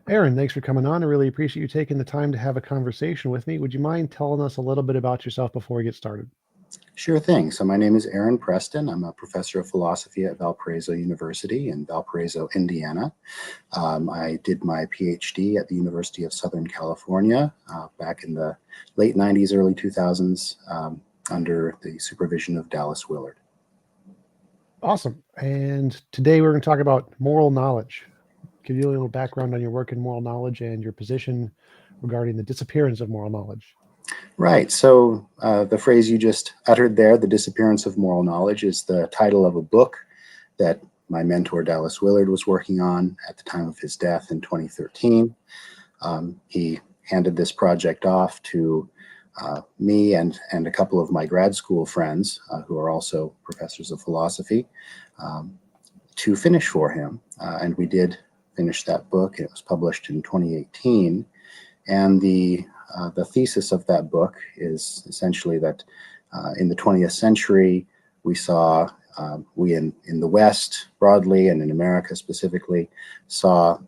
Aaron, thanks for coming on. I really appreciate you taking the time to have a conversation with me. Would you mind telling us a little bit about yourself before we get started? Sure thing. So my name is Aaron Preston. I'm a professor of philosophy at Valparaiso University in Valparaiso, Indiana. I did my PhD at the University of Southern California back in the late 90s, early 2000s, under the supervision of Dallas Willard. Awesome. And today we're going to talk about moral knowledge. Give you a little background on your work in moral knowledge and your position regarding the disappearance of moral knowledge. Right. So the phrase you just uttered there, the disappearance of moral knowledge, is the title of a book that my mentor Dallas Willard was working on at the time of his death in 2013. He handed this project off to me and a couple of my grad school friends who are also professors of philosophy to finish for him. And we did finish that book. It was published in 2018. And the thesis of that book is essentially that in the 20th century, we saw, we in the West broadly and in America specifically, saw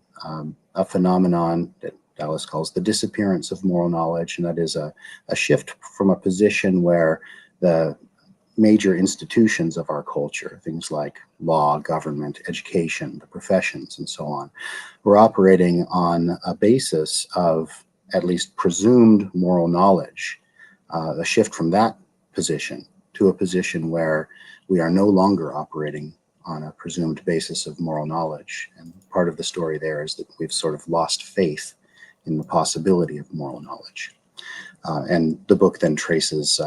a phenomenon that Dallas calls the disappearance of moral knowledge. And that is a shift from a position where the major institutions of our culture, things like law, government, education, the professions, and so on, were operating on a basis of at least presumed moral knowledge, a shift from that position to a position where we are no longer operating on a presumed basis of moral knowledge. And part of the story there is that we've sort of lost faith in the possibility of moral knowledge. And the book then traces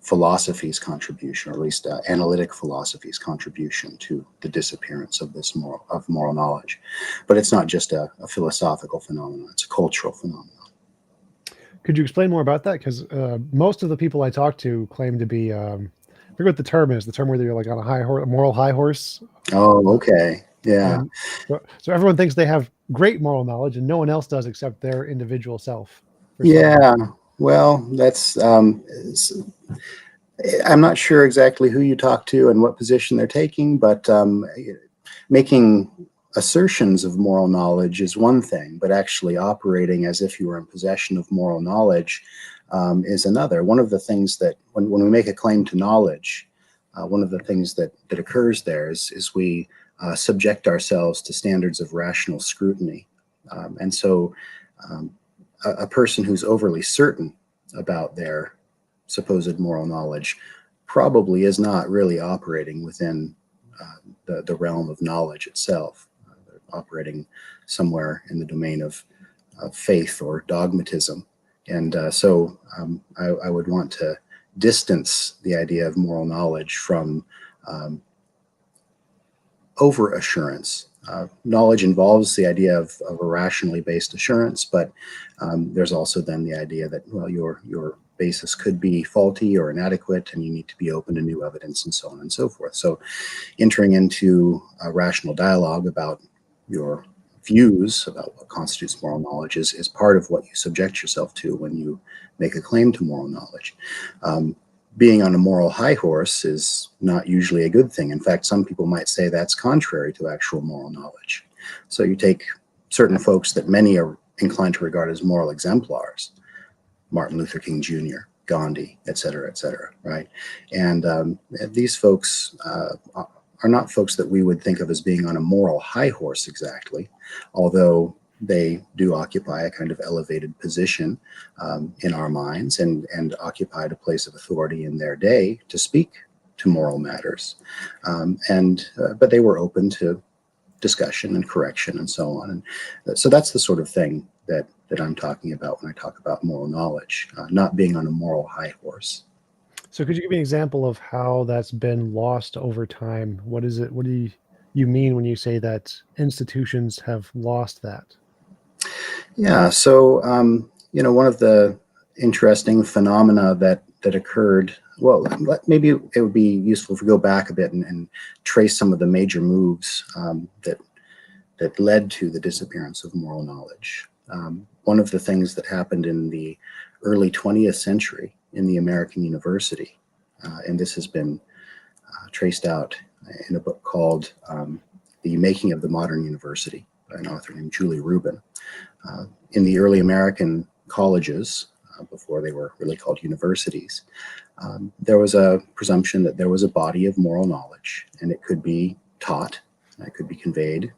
philosophy's contribution, or at least analytic philosophy's contribution to the disappearance of this moral knowledge. But it's not just a philosophical phenomenon, it's a cultural phenomenon. Could you explain more about that? Because most of the people I talk to claim to be, I forget what the term is, the term where you're like on a moral high horse. Oh, okay. Yeah. So everyone thinks they have great moral knowledge and no one else does except their individual self. Yeah. Well, that's, I'm not sure exactly who you talk to and what position they're taking, but making assertions of moral knowledge is one thing, but actually operating as if you were in possession of moral knowledge is another. One of the things that when we make a claim to knowledge, one of the things that occurs there is we subject ourselves to standards of rational scrutiny. And so a person who's overly certain about their supposed moral knowledge probably is not really operating within the realm of knowledge itself. They're operating somewhere in the domain of faith or dogmatism. And so I would want to distance the idea of moral knowledge from over-assurance. Knowledge involves the idea of a rationally based assurance, but there's also then the idea that, well, your basis could be faulty or inadequate, and you need to be open to new evidence and so on and so forth. So entering into a rational dialogue about your views about what constitutes moral knowledge is part of what you subject yourself to when you make a claim to moral knowledge. Being on a moral high horse is not usually a good thing. In fact, some people might say that's contrary to actual moral knowledge. So you take certain folks that many are inclined to regard as moral exemplars, Martin Luther King Jr., Gandhi, et cetera, right? And these folks are not folks that we would think of as being on a moral high horse exactly, although they do occupy a kind of elevated position in our minds and occupied a place of authority in their day to speak to moral matters. But they were open to discussion and correction and so on. And so that's the sort of thing that I'm talking about when I talk about moral knowledge, not being on a moral high horse. So could you give me an example of how that's been lost over time? What do you mean when you say that institutions have lost that? Yeah, so one of the interesting phenomena that occurred, well, maybe it would be useful if we go back a bit and trace some of the major moves that led to the disappearance of moral knowledge. One of the things that happened in the early 20th century in the American university and this has been traced out in a book called The Making of the Modern University by an author named Julie Rubin. In the early American colleges, before they were really called universities, there was a presumption that there was a body of moral knowledge, and it could be taught, it could be conveyed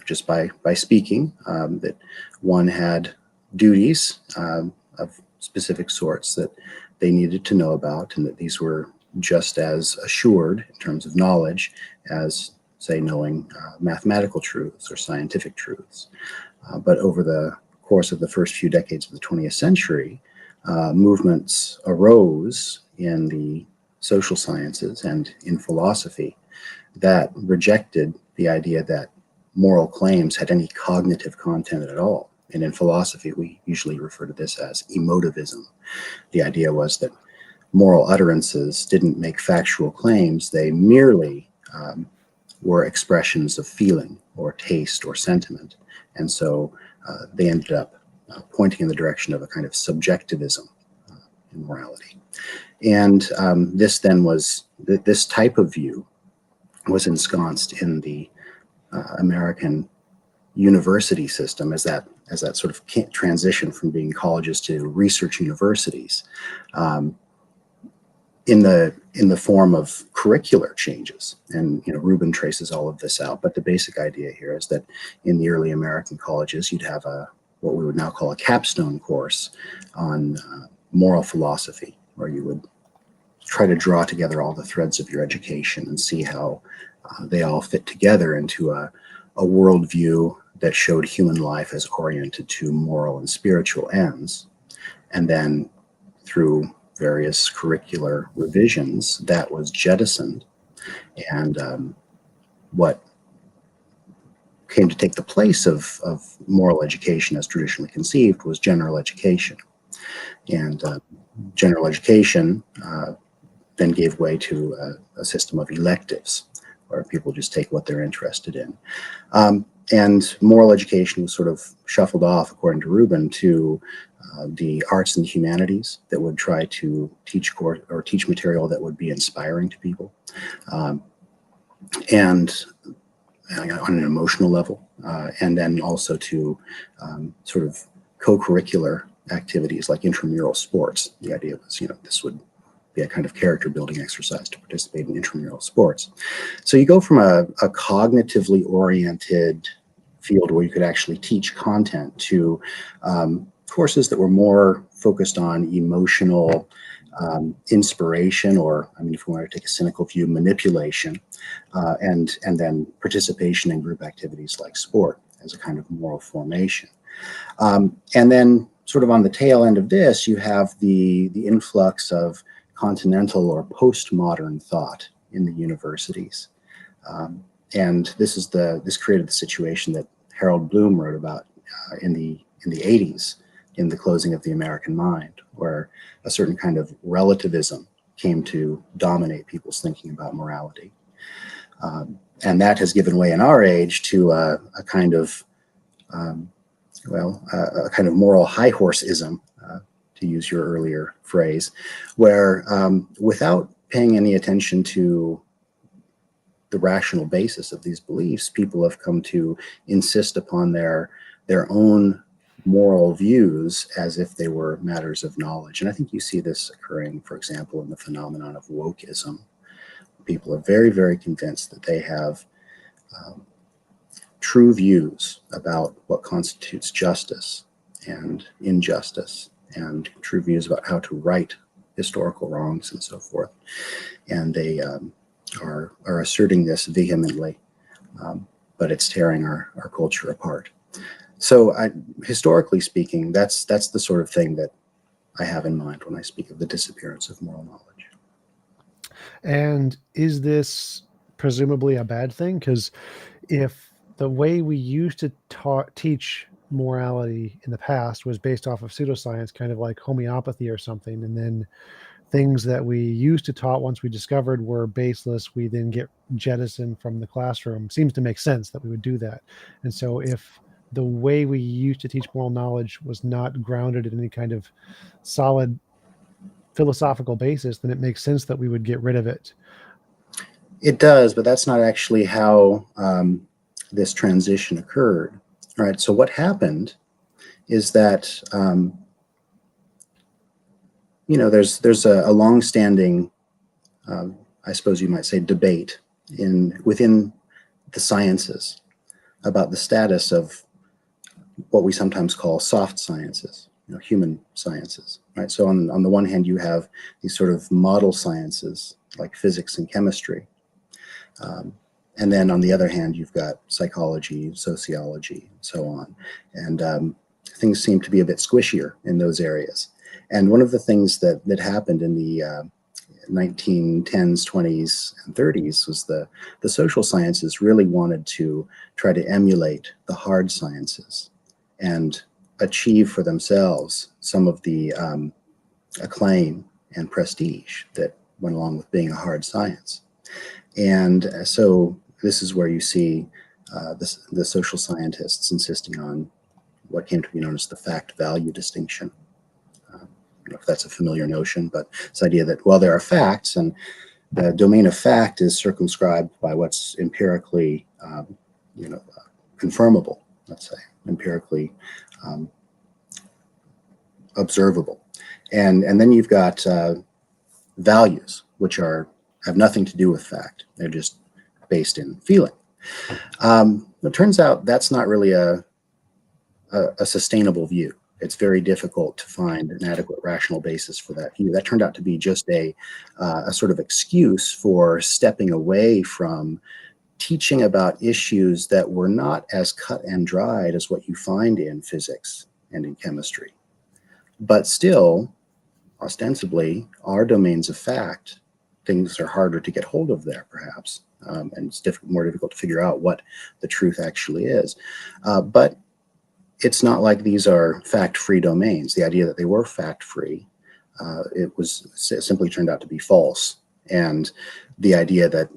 just by speaking, that one had duties of specific sorts that they needed to know about, and that these were just as assured in terms of knowledge as, say, knowing mathematical truths or scientific truths. But over the course of the first few decades of the 20th century, movements arose in the social sciences and in philosophy that rejected the idea that moral claims had any cognitive content at all. And in philosophy, we usually refer to this as emotivism. The idea was that moral utterances didn't make factual claims, they merely were expressions of feeling or taste or sentiment. And so they ended up pointing in the direction of a kind of subjectivism in morality. And this then was, this type of view was ensconced in the American university system as that sort of transition from being colleges to research universities, in the form of curricular changes. And Rubin traces all of this out, but the basic idea here is that in the early American colleges, you'd have what we would now call a capstone course on moral philosophy, where you would try to draw together all the threads of your education and see how they all fit together into a worldview that showed human life as oriented to moral and spiritual ends. And then through various curricular revisions, that was jettisoned. And what came to take the place of moral education as traditionally conceived was general education. And general education then gave way to a system of electives, where people just take what they're interested in. And moral education was sort of shuffled off, according to Rubin, to the arts and humanities that would try to teach material that would be inspiring to people, and on an emotional level, and then also to sort of co-curricular activities like intramural sports. The idea was, this would be a kind of character building exercise to participate in intramural sports. So you go from a cognitively oriented field where you could actually teach content to courses that were more focused on emotional inspiration, or, if we want to take a cynical view, manipulation, and then participation in group activities like sport as a kind of moral formation. And then sort of on the tail end of this, you have the influx of continental or postmodern thought in the universities. And this created the situation that Harold Bloom wrote about in the 80s, in The Closing of the American Mind, where a certain kind of relativism came to dominate people's thinking about morality. And that has given way in our age to a kind of moral high horseism, to use your earlier phrase, where without paying any attention to the rational basis of these beliefs, people have come to insist upon their own moral views as if they were matters of knowledge. And I think you see this occurring, for example, in the phenomenon of wokeism. People are very, very convinced that they have true views about what constitutes justice and injustice, and true views about how to right historical wrongs and so forth. And they are asserting this vehemently, but it's tearing our culture apart. So historically speaking, that's the sort of thing that I have in mind when I speak of the disappearance of moral knowledge. And is this presumably a bad thing? Because if the way we used to teach morality in the past was based off of pseudoscience, kind of like homeopathy or something, and then things that we used to taught once we discovered were baseless, we then get jettisoned from the classroom, seems to make sense that we would do that. And so if the way we used to teach moral knowledge was not grounded in any kind of solid philosophical basis, then it makes sense that we would get rid of it. It does, but that's not actually how this transition occurred. All right. So what happened is that there's a longstanding, I suppose you might say, debate within the sciences about the status of what we sometimes call soft sciences, human sciences, right? So on the one hand, you have these sort of model sciences like physics and chemistry. And then on the other hand, you've got psychology, sociology, and so on. And things seem to be a bit squishier in those areas. And one of the things that happened in the 1910s, 20s, and 30s was the social sciences really wanted to try to emulate the hard sciences and achieve for themselves some of the acclaim and prestige that went along with being a hard science. And so this is where you see the social scientists insisting on what came to be known as the fact-value distinction. I don't know if that's a familiar notion, but this idea that, well, there are facts, and the domain of fact is circumscribed by what's empirically, confirmable, let's say, empirically observable. And then you've got values, which have nothing to do with fact. They're just based in feeling. It turns out that's not really a sustainable view. It's very difficult to find an adequate rational basis for that view. That turned out to be just a sort of excuse for stepping away from teaching about issues that were not as cut and dried as what you find in physics and in chemistry, but still, ostensibly, are domains of fact. Things are harder to get hold of there, perhaps, and it's more difficult to figure out what the truth actually is. But it's not like these are fact-free domains. The idea that they were fact-free, it simply turned out to be false. And the idea that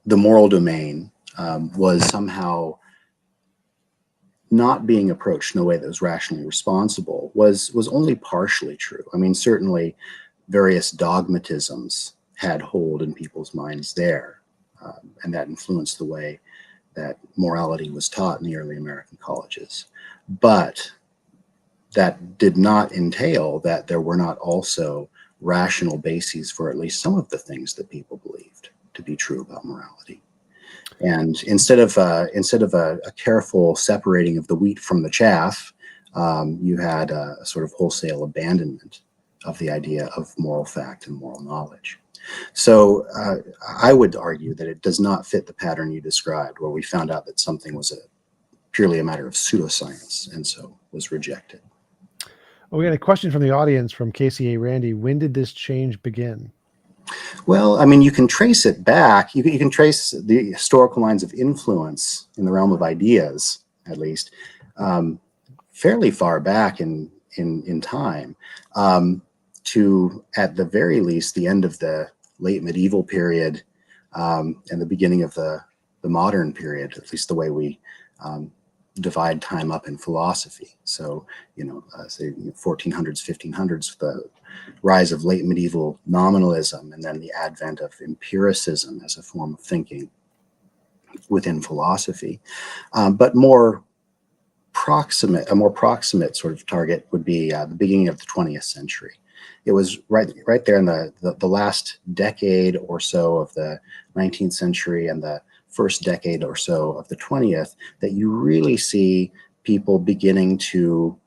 the moral domain was somehow not being approached in a way that was rationally responsible was only partially true. I mean, certainly various dogmatisms had hold in people's minds there, and that influenced the way that morality was taught in the early American colleges. But that did not entail that there were not also rational bases for at least some of the things that people believed to be true about morality. And instead of a careful separating of the wheat from the chaff, you had a sort of wholesale abandonment of the idea of moral fact and moral knowledge. So I would argue that it does not fit the pattern you described, where we found out that something was purely a matter of pseudoscience and so was rejected. Well, we had a question from the audience from KCA Randy. When did this change begin? Well, I mean, you can trace it back. You can trace the historical lines of influence in the realm of ideas, at least, fairly far back in time, to, at the very least, the end of the late medieval period and the beginning of the modern period, at least the way we divide time up in philosophy. So, say 1400s, 1500s, the rise of late medieval nominalism, and then the advent of empiricism as a form of thinking within philosophy. But a more proximate sort of target would be the beginning of the 20th century. It was right there in the last decade or so of the 19th century and the first decade or so of the 20th that you really see people beginning to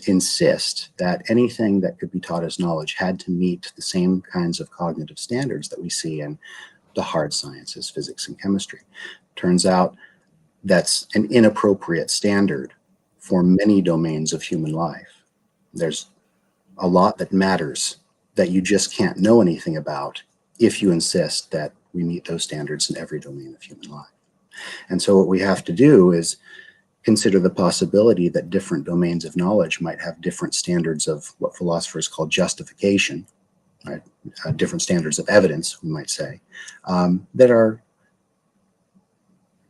insist that anything that could be taught as knowledge had to meet the same kinds of cognitive standards that we see in the hard sciences, physics and chemistry. Turns out that's an inappropriate standard for many domains of human life. There's a lot that matters that you just can't know anything about if you insist that we meet those standards in every domain of human life. And so what we have to do is consider the possibility that different domains of knowledge might have different standards of what philosophers call justification, right? Different standards of evidence, we might say, that are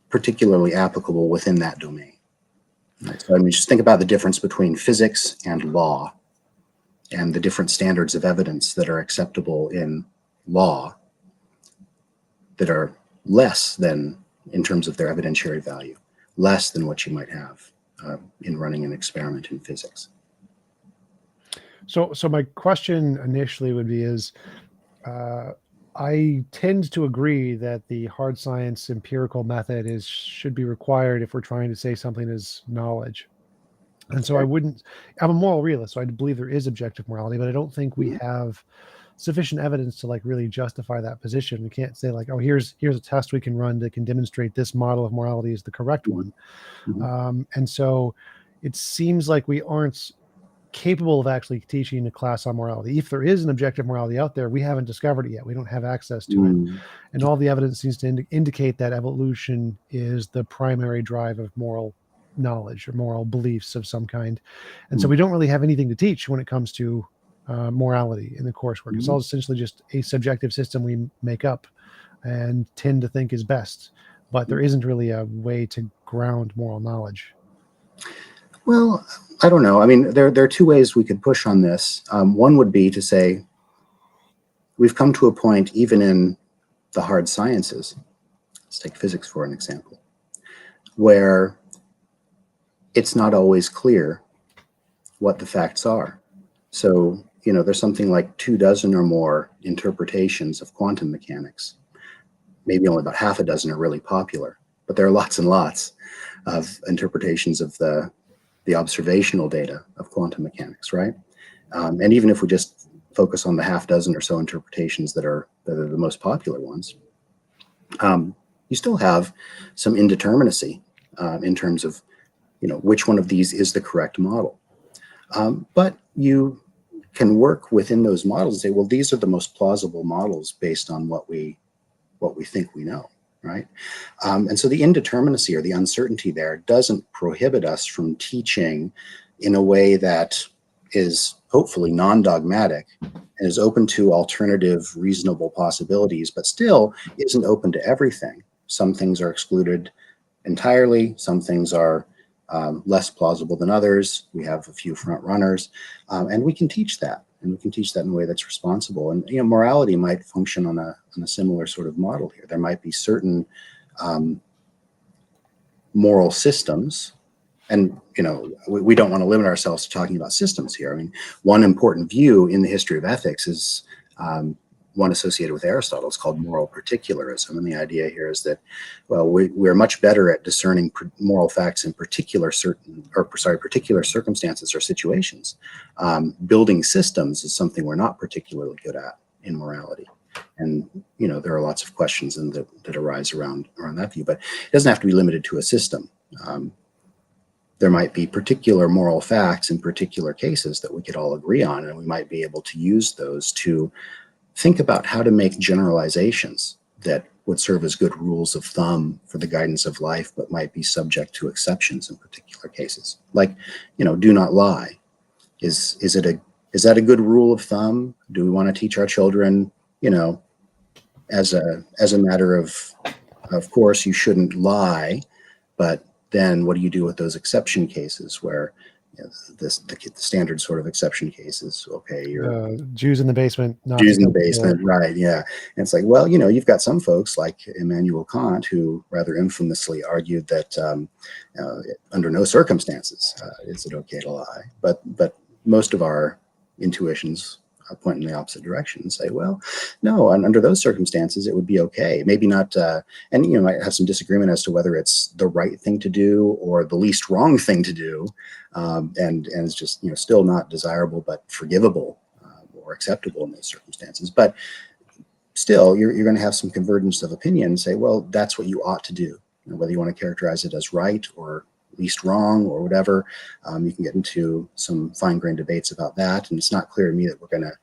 particularly applicable within that domain. Right? So I mean, just think about the difference between physics and law. and the different standards of evidence that are acceptable in law that are less than, in terms of their evidentiary value, less than what you might have in running an experiment in physics. So my question initially would be I tend to agree that the hard science empirical method should be required if we're trying to say something is knowledge. And so I'm a moral realist, so I believe there is objective morality, but I don't think we have sufficient evidence to like really justify that position. We can't say like, oh, here's a test we can run that can demonstrate this model of morality is the correct one. And so it seems like we aren't capable of actually teaching a class on morality. If there is an objective morality out there, we haven't discovered it yet. We don't have access to it. And all the evidence seems to indicate that evolution is the primary drive of moral knowledge or moral beliefs of some kind. And so we don't really have anything to teach when it comes to morality in the coursework. It's all essentially just a subjective system we make up and tend to think is best. But there isn't really a way to ground moral knowledge. Well, I don't know. I mean, there are two ways we could push on this. One would be to say, we've come to a point, even in the hard sciences, let's take physics for an example, where it's not always clear what the facts are. So, there's something like 24 or more interpretations of quantum mechanics. Maybe only about half a dozen are really popular, but there are lots and lots of interpretations of the observational data of quantum mechanics, right? And even if we just focus on the half dozen or so interpretations that are the most popular ones, you still have some indeterminacy in terms of, which one of these is the correct model. But you can work within those models and say, well, these are the most plausible models based on what we think we know. Right. And so the indeterminacy or the uncertainty there doesn't prohibit us from teaching in a way that is hopefully non-dogmatic and is open to alternative, reasonable possibilities, but still isn't open to everything. Some things are excluded entirely. Some things are less plausible than others. We have a few front runners, and we can teach that. And we can teach that in a way that's responsible. And morality might function on a similar sort of model here. There might be certain moral systems, and we don't want to limit ourselves to talking about systems here. I mean, one important view in the history of ethics is one associated with Aristotle. It's called moral particularism, and the idea here is that, well, we're much better at discerning moral facts in particular circumstances or situations. Building systems is something we're not particularly good at in morality, and there are lots of questions that arise around that view. But it doesn't have to be limited to a system. There might be particular moral facts in particular cases that we could all agree on, and we might be able to use those to think about how to make generalizations that would serve as good rules of thumb for the guidance of life, but might be subject to exceptions in particular cases. Like, do not lie. Is that a good rule of thumb? Do we want to teach our children, as a matter of course, you shouldn't lie, but then what do you do with those exception cases where the standard sort of exception cases? Okay, you're Jews in the basement. Jews in the basement, right? Yeah, and it's like, well, you've got some folks like Immanuel Kant who rather infamously argued that under no circumstances is it okay to lie. But most of our intuitions point in the opposite direction and say, well, no, and under those circumstances, it would be okay. Maybe not, and might have some disagreement as to whether it's the right thing to do or the least wrong thing to do, and it's just still not desirable but forgivable or acceptable in those circumstances. But still, you're going to have some convergence of opinion and say, well, that's what you ought to do. Whether you want to characterize it as right or least wrong or whatever, you can get into some fine-grained debates about that. And it's not clear to me that we're going to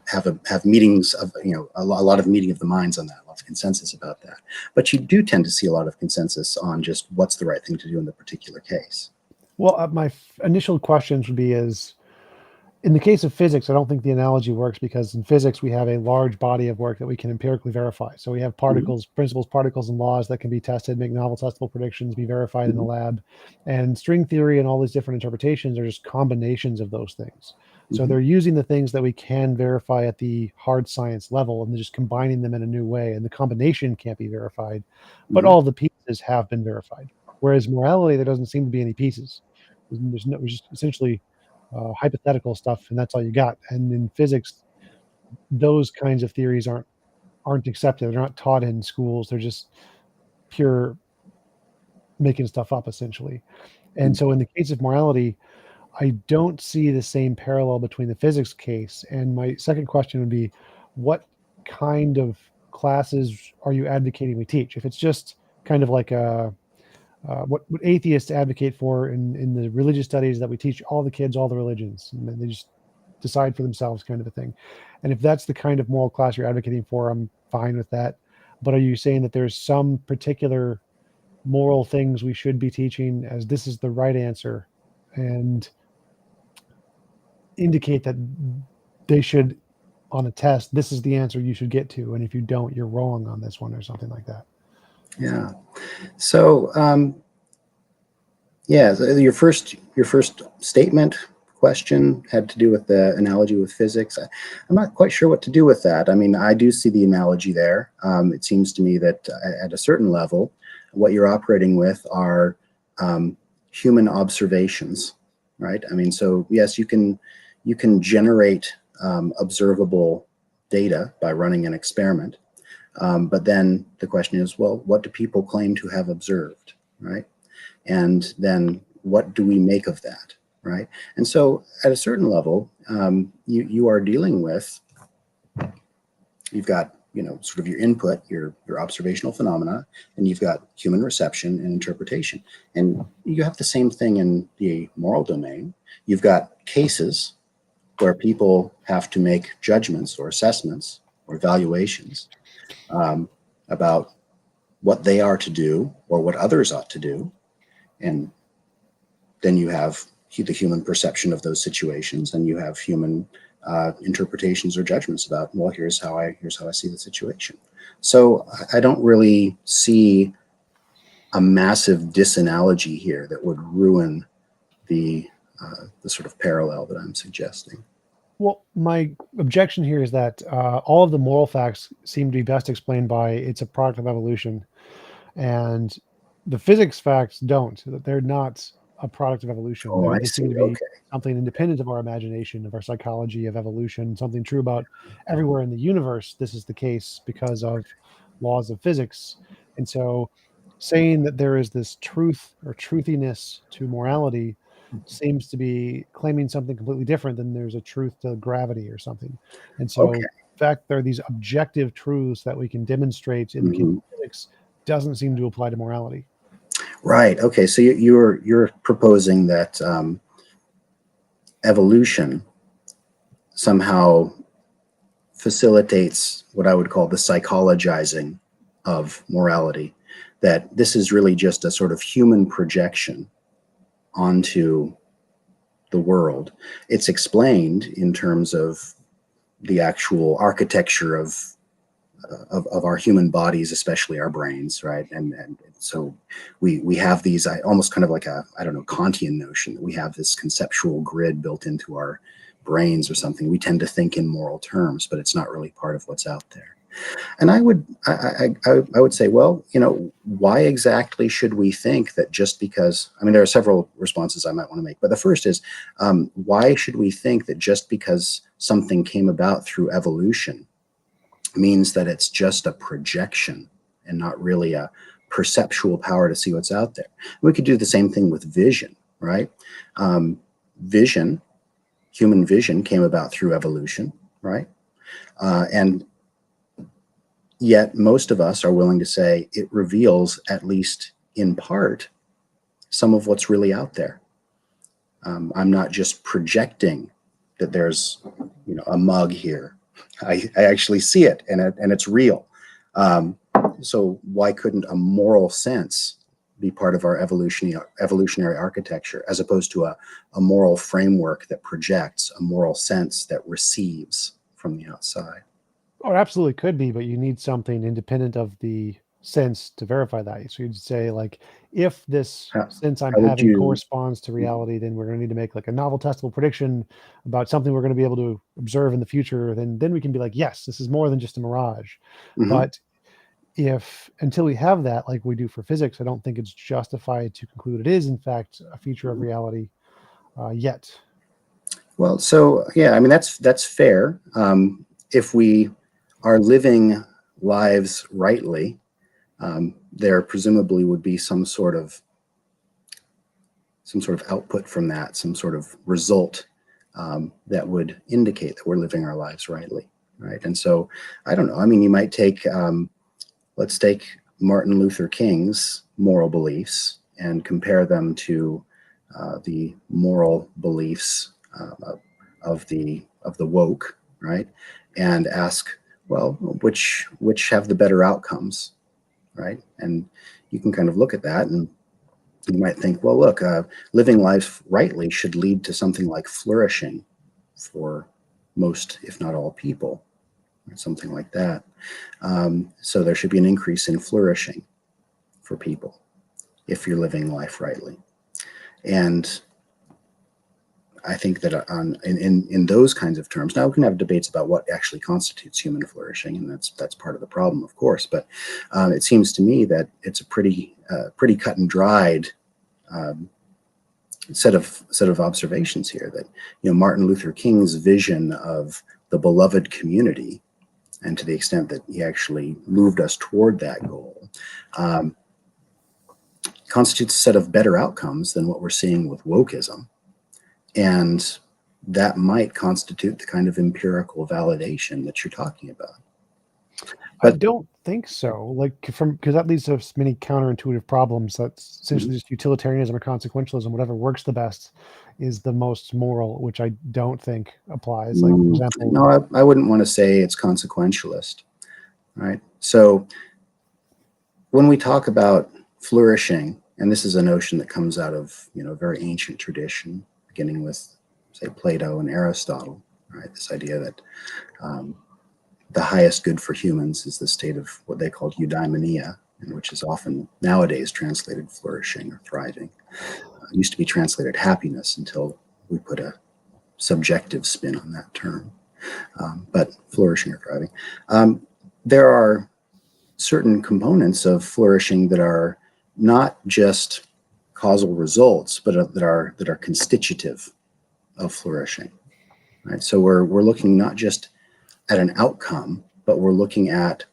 have meetings of a lot of meeting of the minds on that, lots of consensus about that. But you do tend to see a lot of consensus on just what's the right thing to do in the particular case. Well, my initial questions would be in the case of physics, I don't think the analogy works because in physics, we have a large body of work that we can empirically verify. So we have particles, principles, particles, and laws that can be tested, make novel testable predictions, be verified in the lab. And string theory and all these different interpretations are just combinations of those things. So they're using the things that we can verify at the hard science level and they're just combining them in a new way. And the combination can't be verified, but all the pieces have been verified. Whereas morality, there doesn't seem to be any pieces. There's just essentially hypothetical stuff, and that's all you got. And in physics, those kinds of theories aren't accepted. They're not taught in schools. They're just pure making stuff up, essentially. And so in the case of morality, I don't see the same parallel between the physics case. And my second question would be, what kind of classes are you advocating we teach? If it's just kind of like what atheists advocate for in the religious studies that we teach all the kids, all the religions, and then they just decide for themselves kind of a thing. And if that's the kind of moral class you're advocating for, I'm fine with that. But are you saying that there's some particular moral things we should be teaching as this is the right answer and indicate that they should on a test, this is the answer you should get to, and if you don't, you're wrong on this one or something like that? Yeah. So, yeah, your first statement question had to do with the analogy with physics. I'm not quite sure what to do with that. I mean, I do see the analogy there. It seems to me that at a certain level, what you're operating with are human observations, right? I mean, so yes, you can generate observable data by running an experiment. But then the question is, well, what do people claim to have observed, right? And then what do we make of that, right? And so at a certain level, you are dealing with, you've got, sort of your input, your observational phenomena, and you've got human reception and interpretation. And you have the same thing in the moral domain. You've got cases where people have to make judgments or assessments or evaluations about what they are to do or what others ought to do. And then you have the human perception of those situations, and you have human interpretations or judgments about, well, here's how I see the situation. So I don't really see a massive disanalogy here that would ruin the sort of parallel that I'm suggesting. Well, my objection here is that all of the moral facts seem to be best explained by it's a product of evolution, and the physics facts don't. That they're not a product of evolution. Oh, I They see. seem to be Okay. something independent of our imagination, of our psychology, of evolution, something true about everywhere in the universe. This is the case because of laws of physics. And so saying that there is this truth or truthiness to morality seems to be claiming something completely different than there's a truth to gravity or something. And so Okay. the fact there are these objective truths that we can demonstrate in the case of physics doesn't seem to apply to morality. Right. Okay. So you're proposing that evolution somehow facilitates what I would call the psychologizing of morality, that this is really just a sort of human projection onto the world. It's explained in terms of the actual architecture of our human bodies, especially our brains, right? And so we have these almost kind of like a, I don't know, Kantian notion that we have this conceptual grid built into our brains or something. We tend to think in moral terms, but it's not really part of what's out there. And I would say, well, why exactly should we think that just because, I mean, there are several responses I might want to make, but the first is, why should we think that just because something came about through evolution means that it's just a projection and not really a perceptual power to see what's out there? We could do the same thing with vision, right? Human vision came about through evolution, right? And yet most of us are willing to say it reveals, at least in part, some of what's really out there. I'm not just projecting that there's, a mug here. I actually see it, and it's real. So why couldn't a moral sense be part of our evolutionary architecture, as opposed to a moral framework that projects, a moral sense that receives from the outside? Or absolutely could be, but you need something independent of the sense to verify that. So you'd say, like, if this sense I'm how would having you? corresponds to reality, then we're going to need to make like a novel testable prediction about something we're going to be able to observe in the future. Then we can be like, yes, this is more than just a mirage. Mhm. But if until we have that, like we do for physics, I don't think it's justified to conclude it is in fact a feature of reality yet. Well, so yeah, I mean that's fair. If we are living lives rightly, there presumably would be some sort of output from that, some sort of result that would indicate that we're living our lives rightly, right? And so I don't know. I mean, you might take let's take Martin Luther King's moral beliefs and compare them to the moral beliefs of the woke, right? And ask, well, which have the better outcomes, right? And you can kind of look at that, and you might think, well, look, living life rightly should lead to something like flourishing for most, if not all, people, or something like that. So there should be an increase in flourishing for people if you're living life rightly. And I think that in those kinds of terms, now we can have debates about what actually constitutes human flourishing, and that's part of the problem, of course. But it seems to me that it's a pretty cut and dried set of observations here. That Martin Luther King's vision of the beloved community, and to the extent that he actually moved us toward that goal, constitutes a set of better outcomes than what we're seeing with wokeism. And that might constitute the kind of empirical validation that you're talking about. I But don't think so. Like because that leads to many counterintuitive problems. That's essentially just utilitarianism or consequentialism. Whatever works the best is the most moral, which I don't think applies. Like, for example, no, I wouldn't want to say it's consequentialist, right? So when we talk about flourishing, and this is a notion that comes out of a very ancient tradition, beginning with, say, Plato and Aristotle, right? This idea that the highest good for humans is the state of what they called eudaimonia, which is often nowadays translated flourishing or thriving. It used to be translated happiness until we put a subjective spin on that term. But flourishing or thriving. There are certain components of flourishing that are not just causal results, but that are constitutive of flourishing. Right. So we're looking not just at an outcome, but we're looking at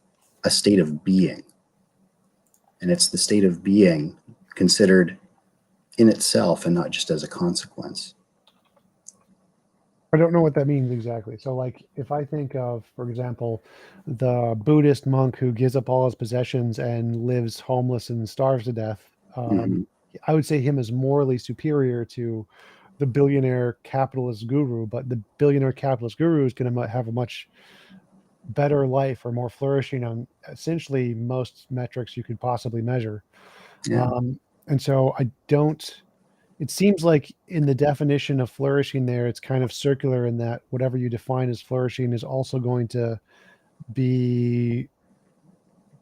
a state of being. And it's the state of being considered in itself and not just as a consequence. I don't know what that means exactly. So, like, if I think of, for example, the Buddhist monk who gives up all his possessions and lives homeless and starves to death, Mm-hmm. I would say him as morally superior to the billionaire capitalist guru. But the billionaire capitalist guru is going to have a much better life or more flourishing on essentially most metrics you could possibly measure. Yeah. And so I don't. It seems like in the definition of flourishing there, it's kind of circular in that whatever you define as flourishing is also going to be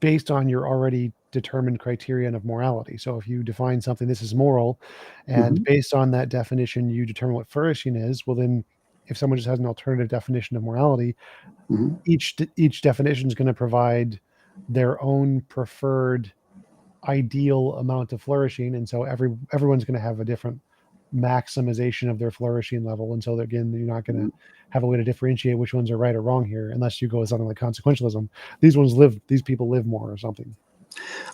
based on your already determined criterion of morality. So if you define something, this is moral, and Mm-hmm. based on that definition, you determine what flourishing is, well, then if someone just has an alternative definition of morality, Mm-hmm. each definition is going to provide their own preferred ideal amount of flourishing, and so everyone's going to have a different maximization of their flourishing level. And so again, you're not going to have a way to differentiate which ones are right or wrong here, unless you go with something like consequentialism. These people live more or something.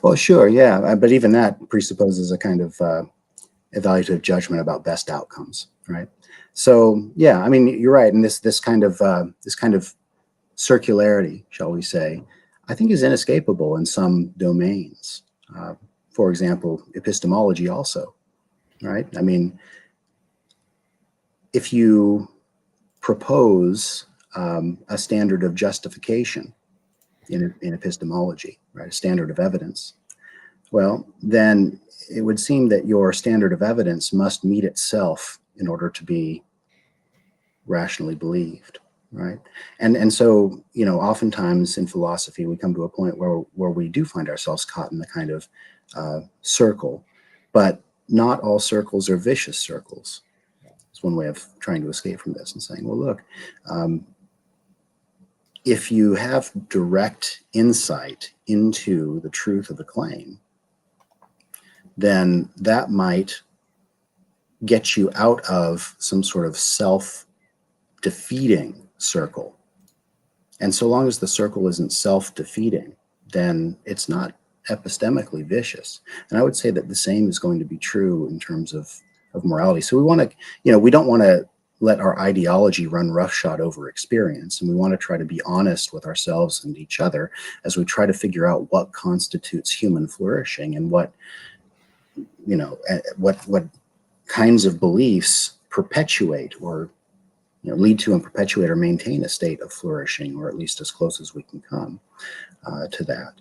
Well, sure, yeah, but even that presupposes a kind of evaluative judgment about best outcomes, right? So, yeah, I mean, you're right, and this kind of circularity, shall we say, I think is inescapable in some domains. For example, epistemology also, right? I mean, if you propose a standard of justification in epistemology, right, a standard of evidence, well, then it would seem that your standard of evidence must meet itself in order to be rationally believed, right? And so, oftentimes in philosophy, we come to a point where we do find ourselves caught in the kind of circle, but not all circles are vicious circles. It's one way of trying to escape from this and saying, well, look, if you have direct insight into the truth of a claim, then that might get you out of some sort of self-defeating circle. And so long as the circle isn't self-defeating, then it's not epistemically vicious. And I would say that the same is going to be true in terms of morality. So we want to, we don't want to let our ideology run roughshod over experience. And we want to try to be honest with ourselves and each other as we try to figure out what constitutes human flourishing and what kinds of beliefs perpetuate or lead to and perpetuate or maintain a state of flourishing, or at least as close as we can come to that.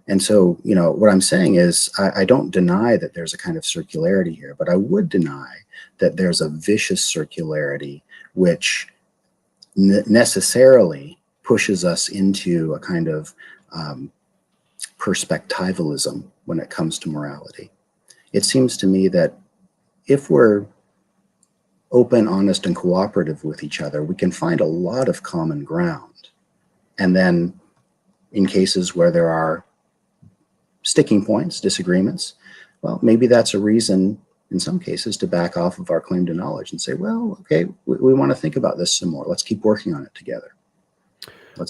And so, what I'm saying is I don't deny that there's a kind of circularity here, but I would deny that there's a vicious circularity which necessarily pushes us into a kind of perspectivalism when it comes to morality. It seems to me that if we're open, honest, and cooperative with each other, we can find a lot of common ground. And then in cases where there are sticking points, disagreements, well, maybe that's a reason in some cases to back off of our claim to knowledge and say, well, okay, we want to think about this some more. Let's keep working on it together.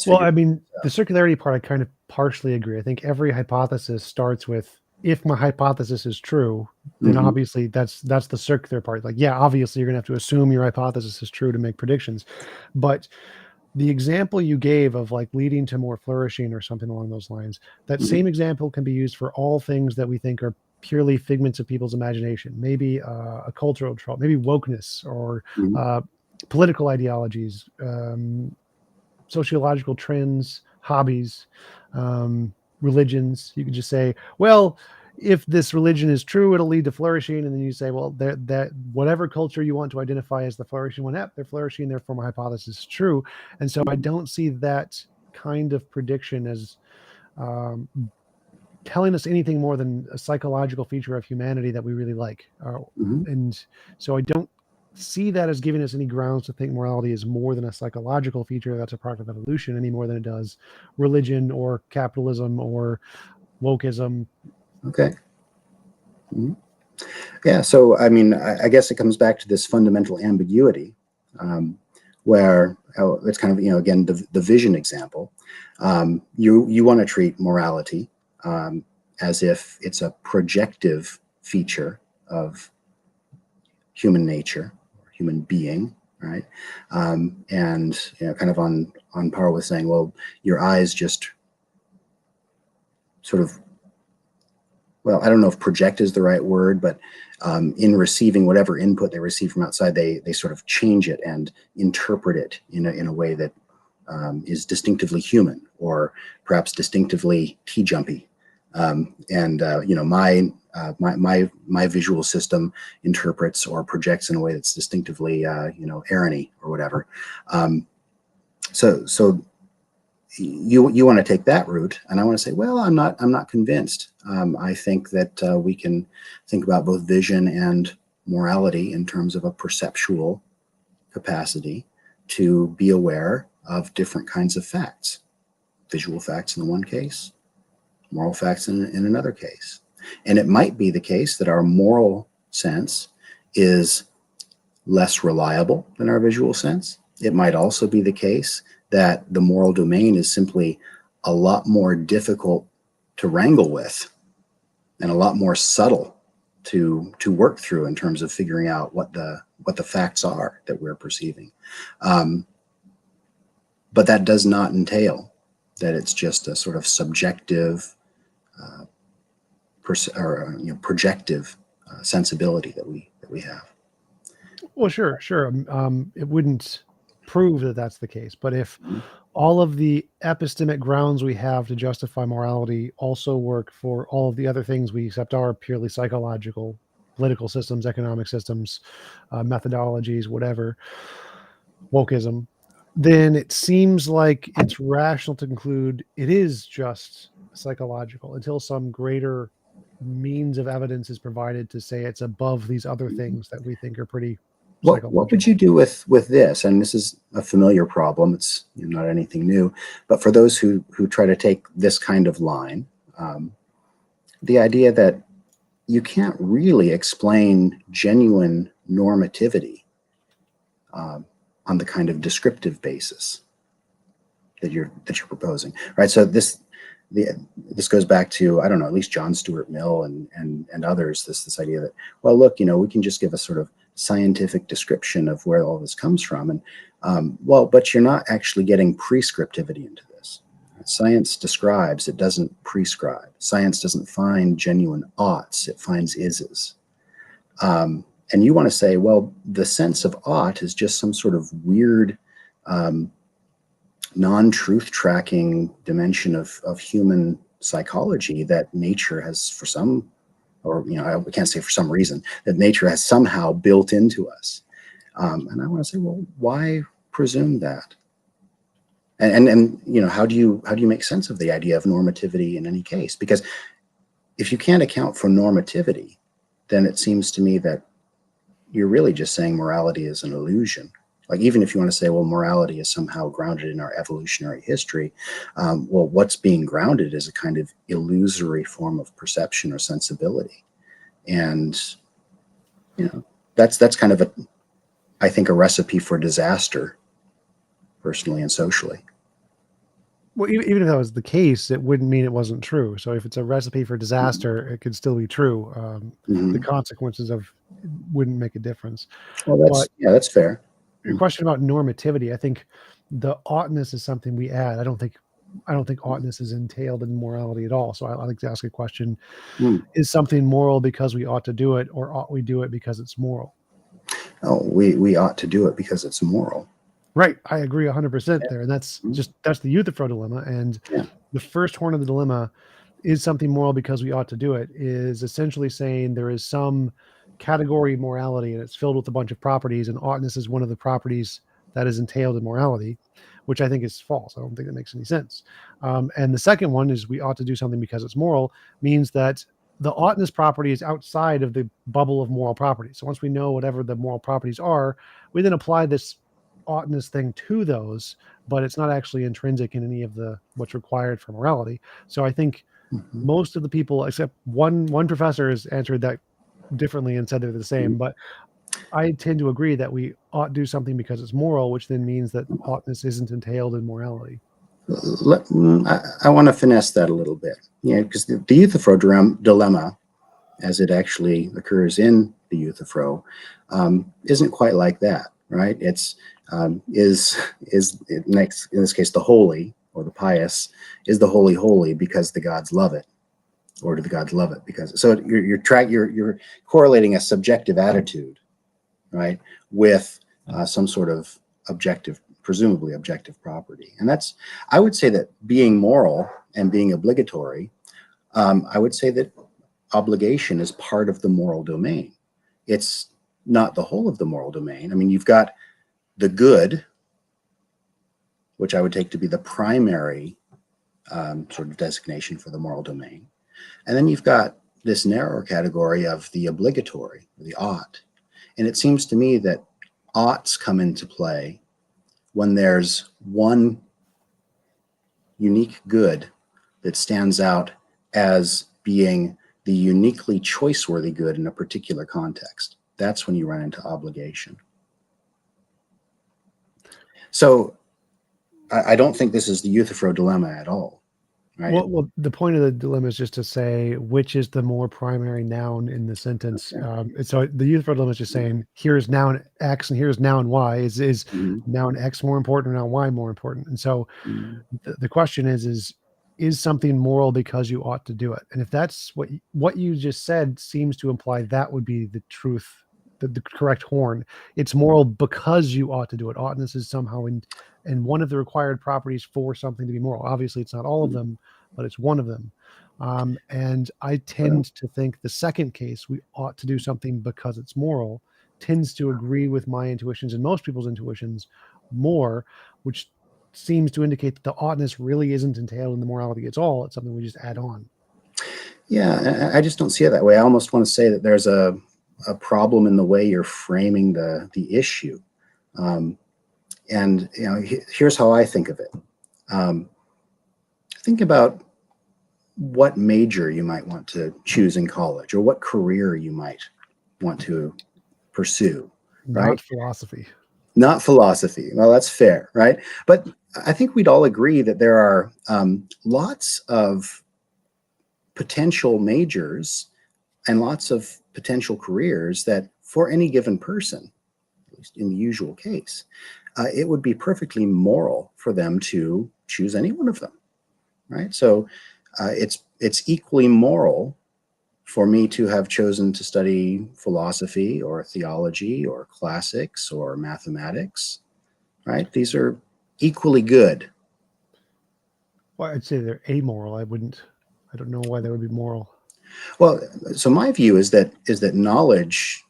Well, I mean, the circularity part, I kind of partially agree. I think every hypothesis starts with, if my hypothesis is true, then obviously that's the circular part. Like, yeah, obviously you're gonna have to assume your hypothesis is true to make predictions. But the example you gave of like leading to more flourishing or something along those lines, that same example can be used for all things that we think are purely figments of people's imagination. Maybe a cultural trope, maybe wokeness, or political ideologies, sociological trends, hobbies, religions. You could just say, well, if this religion is true, it'll lead to flourishing. And then you say, well, that whatever culture you want to identify as the flourishing one, they're flourishing, therefore my hypothesis is true. And so I don't see that kind of prediction as telling us anything more than a psychological feature of humanity that we really like. And so I don't see that as giving us any grounds to think morality is more than a psychological feature that's a product of evolution, any more than it does religion or capitalism or wokeism. Okay. Yeah. So, I mean, I guess it comes back to this fundamental ambiguity, where it's kind of, again, the vision example. You want to treat morality as if it's a projective feature of human nature, human being, right? And kind of on par with saying, well, your eyes just sort of, well, I don't know if project is the right word, but in receiving whatever input they receive from outside, they sort of change it and interpret it in a way that is distinctively human, or perhaps distinctively TJumpy. My visual system interprets or projects in a way that's distinctively Aaron-y or whatever. So you want to take that route, and I want to say, well, I'm not convinced. I think that we can think about both vision and morality in terms of a perceptual capacity to be aware of different kinds of facts. Visual facts in the one case, moral facts in another case. And it might be the case that our moral sense is less reliable than our visual sense. It might also be the case that the moral domain is simply a lot more difficult to wrangle with and a lot more subtle to work through in terms of figuring out what the facts are that we're perceiving. But that does not entail that it's just a sort of subjective projective sensibility that we have. Well, sure. It wouldn't prove that that's the case, but if all of the epistemic grounds we have to justify morality also work for all of the other things we accept are purely psychological, political systems, economic systems, methodologies, whatever, wokeism, then it seems like it's rational to conclude it is just psychological until some greater means of evidence is provided to say it's above these other things that we think are pretty What would you psychological. do with this? And this is a familiar problem. It's not anything new. But for those who try to take this kind of line, the idea that you can't really explain genuine normativity on the kind of descriptive basis that you're proposing, right? So this goes back to, I don't know, at least John Stuart Mill and others. This idea that, well, look, we can just give a sort of scientific description of where all this comes from, and well, but you're not actually getting prescriptivity into this. Science describes, it doesn't prescribe. Science doesn't find genuine oughts, it finds ises. And you want to say, well, the sense of ought is just some sort of weird non-truth tracking dimension of human psychology that nature has, for some, or I can't say for some reason, that nature has somehow built into us. And I want to say, well, why presume that? And how do you make sense of the idea of normativity in any case? Because if you can't account for normativity, then it seems to me that you're really just saying morality is an illusion. Like, even if you want to say, well, morality is somehow grounded in our evolutionary history, well, what's being grounded is a kind of illusory form of perception or sensibility. And, that's kind of I think, a recipe for disaster, personally and socially. Well, even if that was the case, it wouldn't mean it wasn't true. So if it's a recipe for disaster, it could still be true. The consequences of it wouldn't make a difference. Well, But that's fair. your question about normativity, I think the oughtness is something we add. I don't think oughtness is entailed in morality at all. So I like to ask a question: Is something moral because we ought to do it, or ought we do it because it's moral? Oh, we ought to do it because it's moral. Right. I agree 100% there. And that's the Euthyphro dilemma. And the first horn of the dilemma, is something moral because we ought to do it, is essentially saying there is some category of morality and it's filled with a bunch of properties, and oughtness is one of the properties that is entailed in morality, which I think is false. I don't think that makes any sense. And the second one is we ought to do something because it's moral, means that the oughtness property is outside of the bubble of moral properties. So once we know whatever the moral properties are, we then apply this oughtness thing to those, but it's not actually intrinsic in any of the what's required for morality. So I think most of the people, except one professor, has answered that differently and said they're the same. But I tend to agree that we ought to do something because it's moral, which then means that oughtness isn't entailed in morality. I want to finesse that a little bit, because the Euthyphro dilemma, as it actually occurs in the Euthyphro, isn't quite like that, right? It's is in this case the holy or the pious, is the holy holy because the gods love it, or do the gods love it because? So you're correlating a subjective attitude, right, with some sort of objective, presumably objective property. And I would say that being moral and being obligatory, I would say that obligation is part of the moral domain. It's not the whole of the moral domain. I mean, you've got the good, which I would take to be the primary sort of designation for the moral domain. And then you've got this narrower category of the obligatory, the ought. And it seems to me that oughts come into play when there's one unique good that stands out as being the uniquely choice-worthy good in a particular context. That's when you run into obligation. So I don't think this is the Euthyphro dilemma at all. Right? Well, the point of the dilemma is just to say which is the more primary noun in the sentence. And so the Euthyphro dilemma is just saying here's noun X and here's noun Y. Is noun X more important or noun Y more important? And so the question is something moral because you ought to do it? And if that's what you just said seems to imply that would be the truth, the correct horn. It's moral because you ought to do it. Oughtness is somehow in one of the required properties for something to be moral. Obviously, it's not all of them, but it's one of them. And I tend to think the second case, we ought to do something because it's moral, tends to agree with my intuitions and most people's intuitions more, which seems to indicate that the oughtness really isn't entailed in the morality at all. It's something we just add on. Yeah, I just don't see it that way. I almost want to say that there's a problem in the way you're framing the issue. And here's how I think of it. Think about what major you might want to choose in college, or what career you might want to pursue, right? Not philosophy. Not philosophy. Well, that's fair, right? But I think we'd all agree that there are lots of potential majors and lots of potential careers that, for any given person, at least in the usual case, it would be perfectly moral for them to choose any one of them, right? So it's equally moral for me to have chosen to study philosophy or theology or classics or mathematics, right? These are equally good. Well, I'd say they're amoral. I don't know why they would be moral. Well, so my view is that knowledge,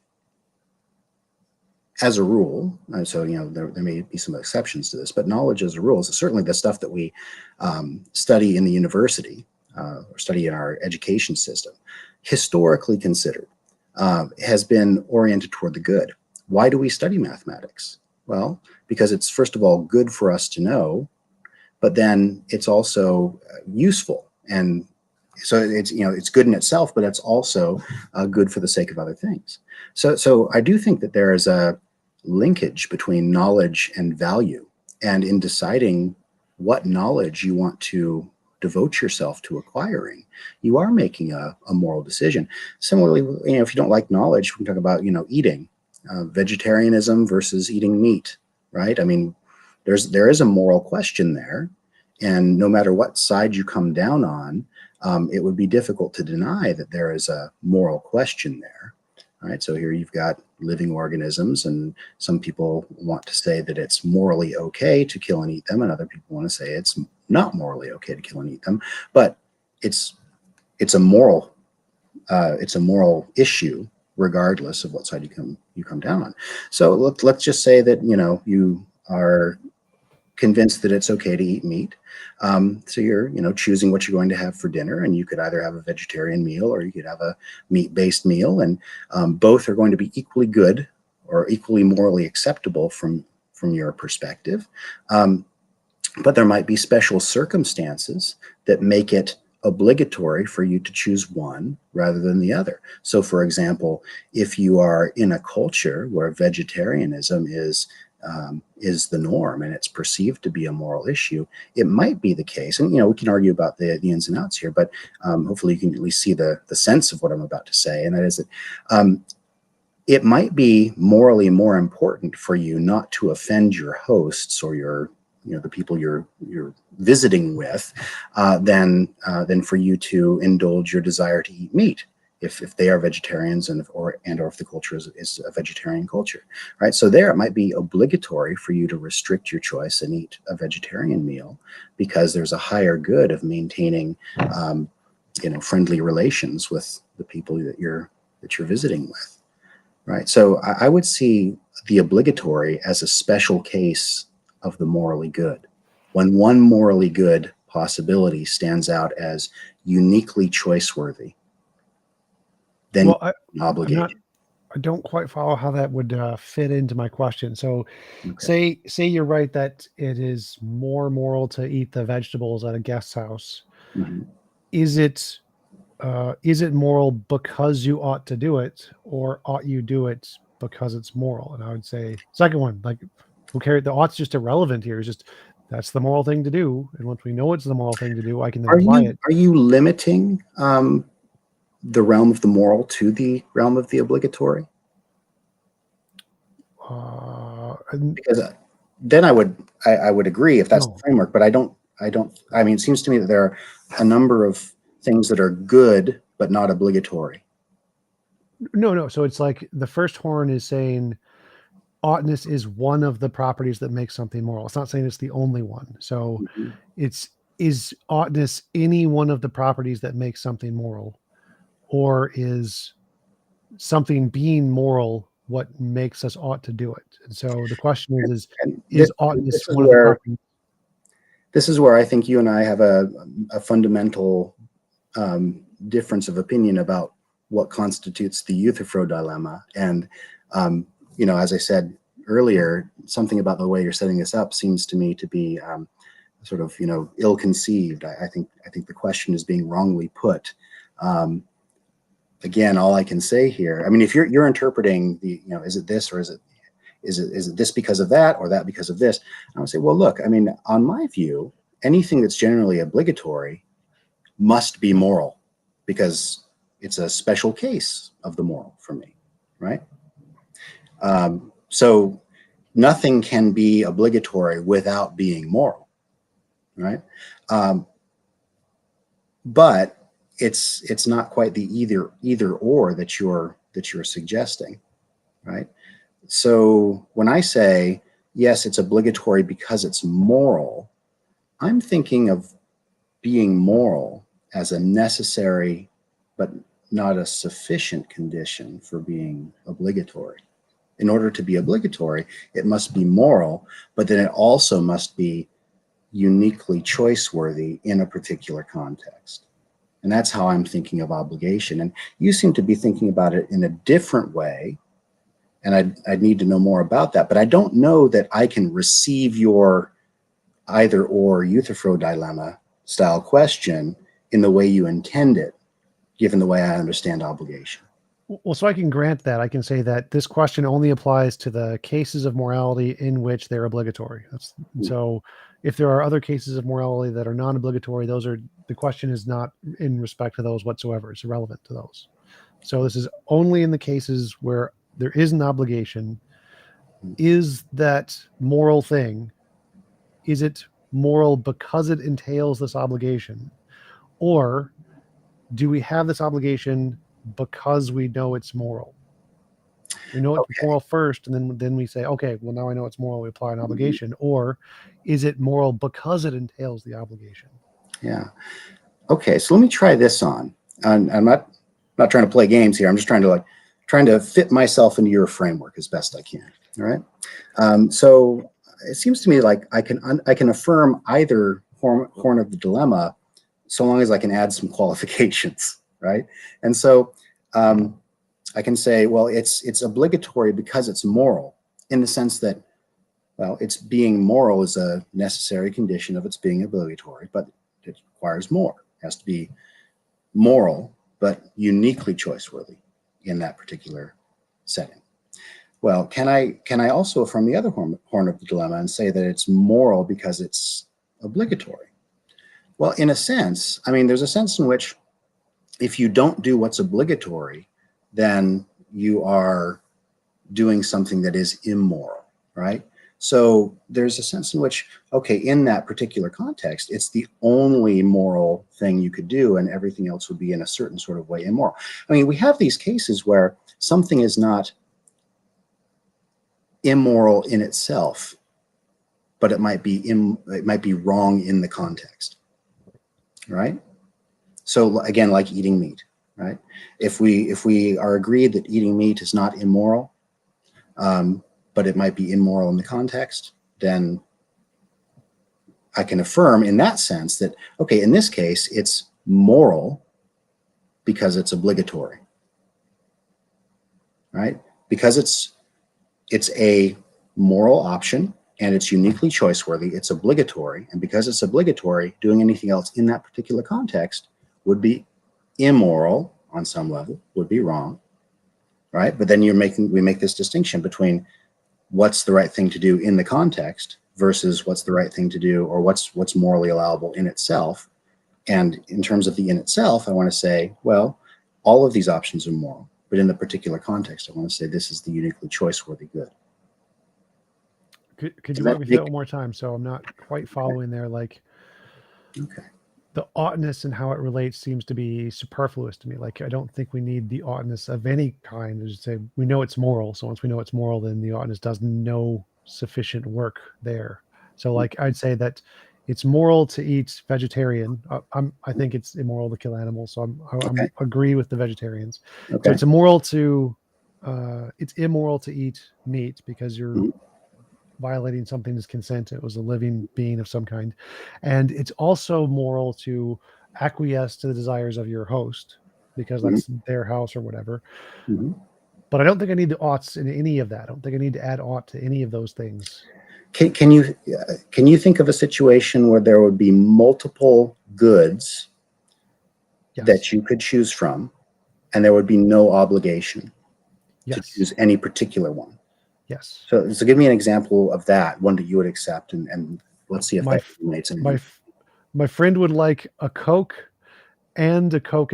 as a rule, so there may be some exceptions to this, but knowledge as a rule is certainly the stuff that we study in the university or study in our education system, historically considered, has been oriented toward the good. Why do we study mathematics? Well, because it's, first of all, good for us to know, but then it's also useful. And so it's good in itself, but it's also good for the sake of other things. So I do think that there is a linkage between knowledge and value. And in deciding what knowledge you want to devote yourself to acquiring, you are making a moral decision. Similarly, if you don't like knowledge, we can talk about, eating, vegetarianism versus eating meat, right? I mean, there is a moral question there. And no matter what side you come down on, it would be difficult to deny that there is a moral question there. All right, so here you've got living organisms, and some people want to say that it's morally okay to kill and eat them, and other people want to say it's not morally okay to kill and eat them. But it's a moral issue, regardless of what side you come down on. So let's just say that you are convinced that it's okay to eat meat. So you're, choosing what you're going to have for dinner, and you could either have a vegetarian meal or you could have a meat-based meal, and both are going to be equally good or equally morally acceptable from your perspective. But there might be special circumstances that make it obligatory for you to choose one rather than the other. So, for example, if you are in a culture where vegetarianism is the norm and it's perceived to be a moral issue, it might be the case, and we can argue about the ins and outs here, but hopefully you can at least see the sense of what I'm about to say, and that is that it might be morally more important for you not to offend your hosts or your the people you're visiting with than for you to indulge your desire to eat meat if they are vegetarians or if the culture is a vegetarian culture, right? So there it might be obligatory for you to restrict your choice and eat a vegetarian meal because there's a higher good of maintaining friendly relations with the people that you're visiting with, right? So I would see the obligatory as a special case of the morally good. When one morally good possibility stands out as uniquely choice-worthy, then obligated. I don't quite follow how that would fit into my question. So Okay. say you're right that it is more moral to eat the vegetables at a guest's house. Mm-hmm. Is it moral because you ought to do it, or ought you do it because it's moral? And I would say second one, like who cares? The ought's just irrelevant here. It's just that's the moral thing to do. And once we know it's the moral thing to do, I can then apply it. Are you limiting the realm of the moral to the realm of the obligatory? Because then I would agree if that's the framework, but I don't. I mean, it seems to me that there are a number of things that are good but not obligatory. No. So it's like the first horn is saying oughtness is one of the properties that makes something moral. It's not saying it's the only one. So Mm-hmm. is oughtness any one of the properties that makes something moral, or is something being moral what makes us ought to do it. And so the question is And is this oughtness is one of the where properties? I think you and I have a fundamental difference of opinion about what constitutes the Euthyphro dilemma. And as I said earlier, something about the way you're setting this up seems to me to be sort of ill-conceived. I think the question is being wrongly put. Again, all I can say here, I mean, if you're interpreting the, is it this or is it this because of that or that because of this? I would say, well, look, I mean, on my view, anything that's generally obligatory must be moral because it's a special case of the moral for me, right? So nothing can be obligatory without being moral, right? But it's not quite the either or that you're suggesting, right? So when I say yes, it's obligatory because it's moral, I'm thinking of being moral as a necessary but not a sufficient condition for being obligatory. In order to be obligatory, it must be moral, but then it also must be uniquely choice-worthy in a particular context. And that's how I'm thinking of obligation. And you seem to be thinking about it in a different way. And I'd need to know more about that. But I don't know that I can receive your either or Euthyphro dilemma style question in the way you intend it, given the way I understand obligation. Well, so I can grant that. I can say that this question only applies to the cases of morality in which they're obligatory. So if there are other cases of morality that are non-obligatory, the question is not in respect to those whatsoever. It's irrelevant to those. So this is only in the cases where there is an obligation. Is that moral thing, is it moral because it entails this obligation? Or do we have this obligation because we know it's moral? We know it's moral first, and then we say, okay, well, now I know it's moral, we apply an obligation. Or is it moral because it entails the obligation? Yeah. Okay, so let me try this on. I'm not trying to play games here. I'm just trying to fit myself into your framework as best I can. All right. So it seems to me like I can affirm either horn of the dilemma, so long as I can add some qualifications, right? And so I can say, well, it's obligatory because it's moral, in the sense that, well, it's being moral is a necessary condition of its being obligatory, but it requires more. It has to be moral, but uniquely choice-worthy in that particular setting. Well, can I also affirm the other horn of the dilemma and say that it's moral because it's obligatory? Well, in a sense, I mean, there's a sense in which if you don't do what's obligatory, then you are doing something that is immoral, right? So there's a sense in which, okay, in that particular context, it's the only moral thing you could do, and everything else would be in a certain sort of way immoral. I mean, we have these cases where something is not immoral in itself, but it might be wrong in the context, right? So again, like eating meat, right? If we are agreed that eating meat is not immoral, but it might be immoral in the context, then I can affirm in that sense that, okay, in this case, it's moral because it's obligatory, right? Because it's a moral option and it's uniquely choice-worthy, it's obligatory, and because it's obligatory, doing anything else in that particular context would be immoral on some level, would be wrong, right? But then we make this distinction between what's the right thing to do in the context versus what's the right thing to do, or what's morally allowable in itself. And in terms of the in itself, I want to say, well, all of these options are moral, but in the particular context, I want to say this is the uniquely choice-worthy good. Could you walk me through that one more time? So I'm not quite following there. Like, okay, the oughtness and how it relates seems to be superfluous to me. Like, I don't think we need the oughtness of any kind. Just say we know it's moral. So once we know it's moral, then the oughtness does no sufficient work there. So like, I'd say that it's moral to eat vegetarian. I think it's immoral to kill animals. So I agree with the vegetarians. So okay, it's immoral to it's immoral to eat meat because you're Mhm. violating something's consent. It was a living being of some kind. And it's also moral to acquiesce to the desires of your host because Mhm. that's their house or whatever. Mhm. But I don't think I need the oughts in any of that. I don't think I need to add ought to any of those things. Can you think of a situation where there would be multiple goods that Yes. you could choose from, and there would be no obligation to Yes. choose any particular one? Yes. So give me an example of that, one that you would accept, and let's see if My that f- relates my anything. f- my friend would like a Coke and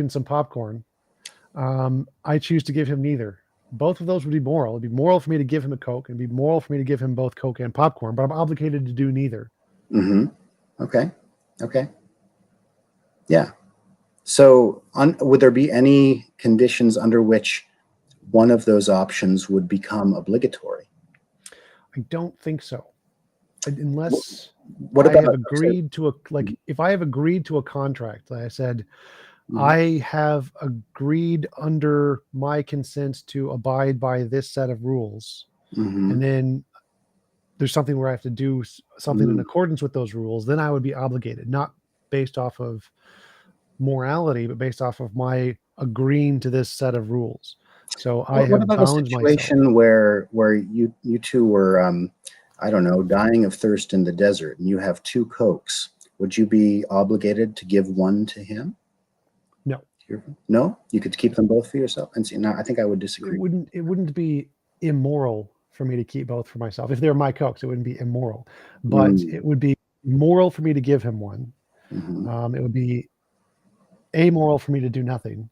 some popcorn. I choose to give him neither. Both of those would be moral. It'd be moral for me to give him a Coke, and it'd be moral for me to give him both Coke and popcorn, but I'm obligated to do neither. Mm-hmm. Okay. Okay. Yeah. So would there be any conditions under which one of those options would become obligatory? I don't think so. Wh- Unless What I about, have so, agreed to if I have agreed to a contract, like I said, mhm, I have agreed under my consent to abide by this set of rules. And mhm, then there's something where I have to do something in mhm. accordance with those rules, then I would be obligated, not based off of morality, but based off of my agreeing to this set of rules. So I What have about a bound myself. situation where you two were, I don't know, dying of thirst in the desert, and you have two Cokes? Would you be obligated to give one to him? No, No, you could keep them both for yourself. And see, now I think I would disagree. it wouldn't be immoral for me to keep both for myself. If they're my Cokes, it wouldn't be immoral, but Mm, it would be moral for me to give him one. mhm, It would be amoral for me to do nothing.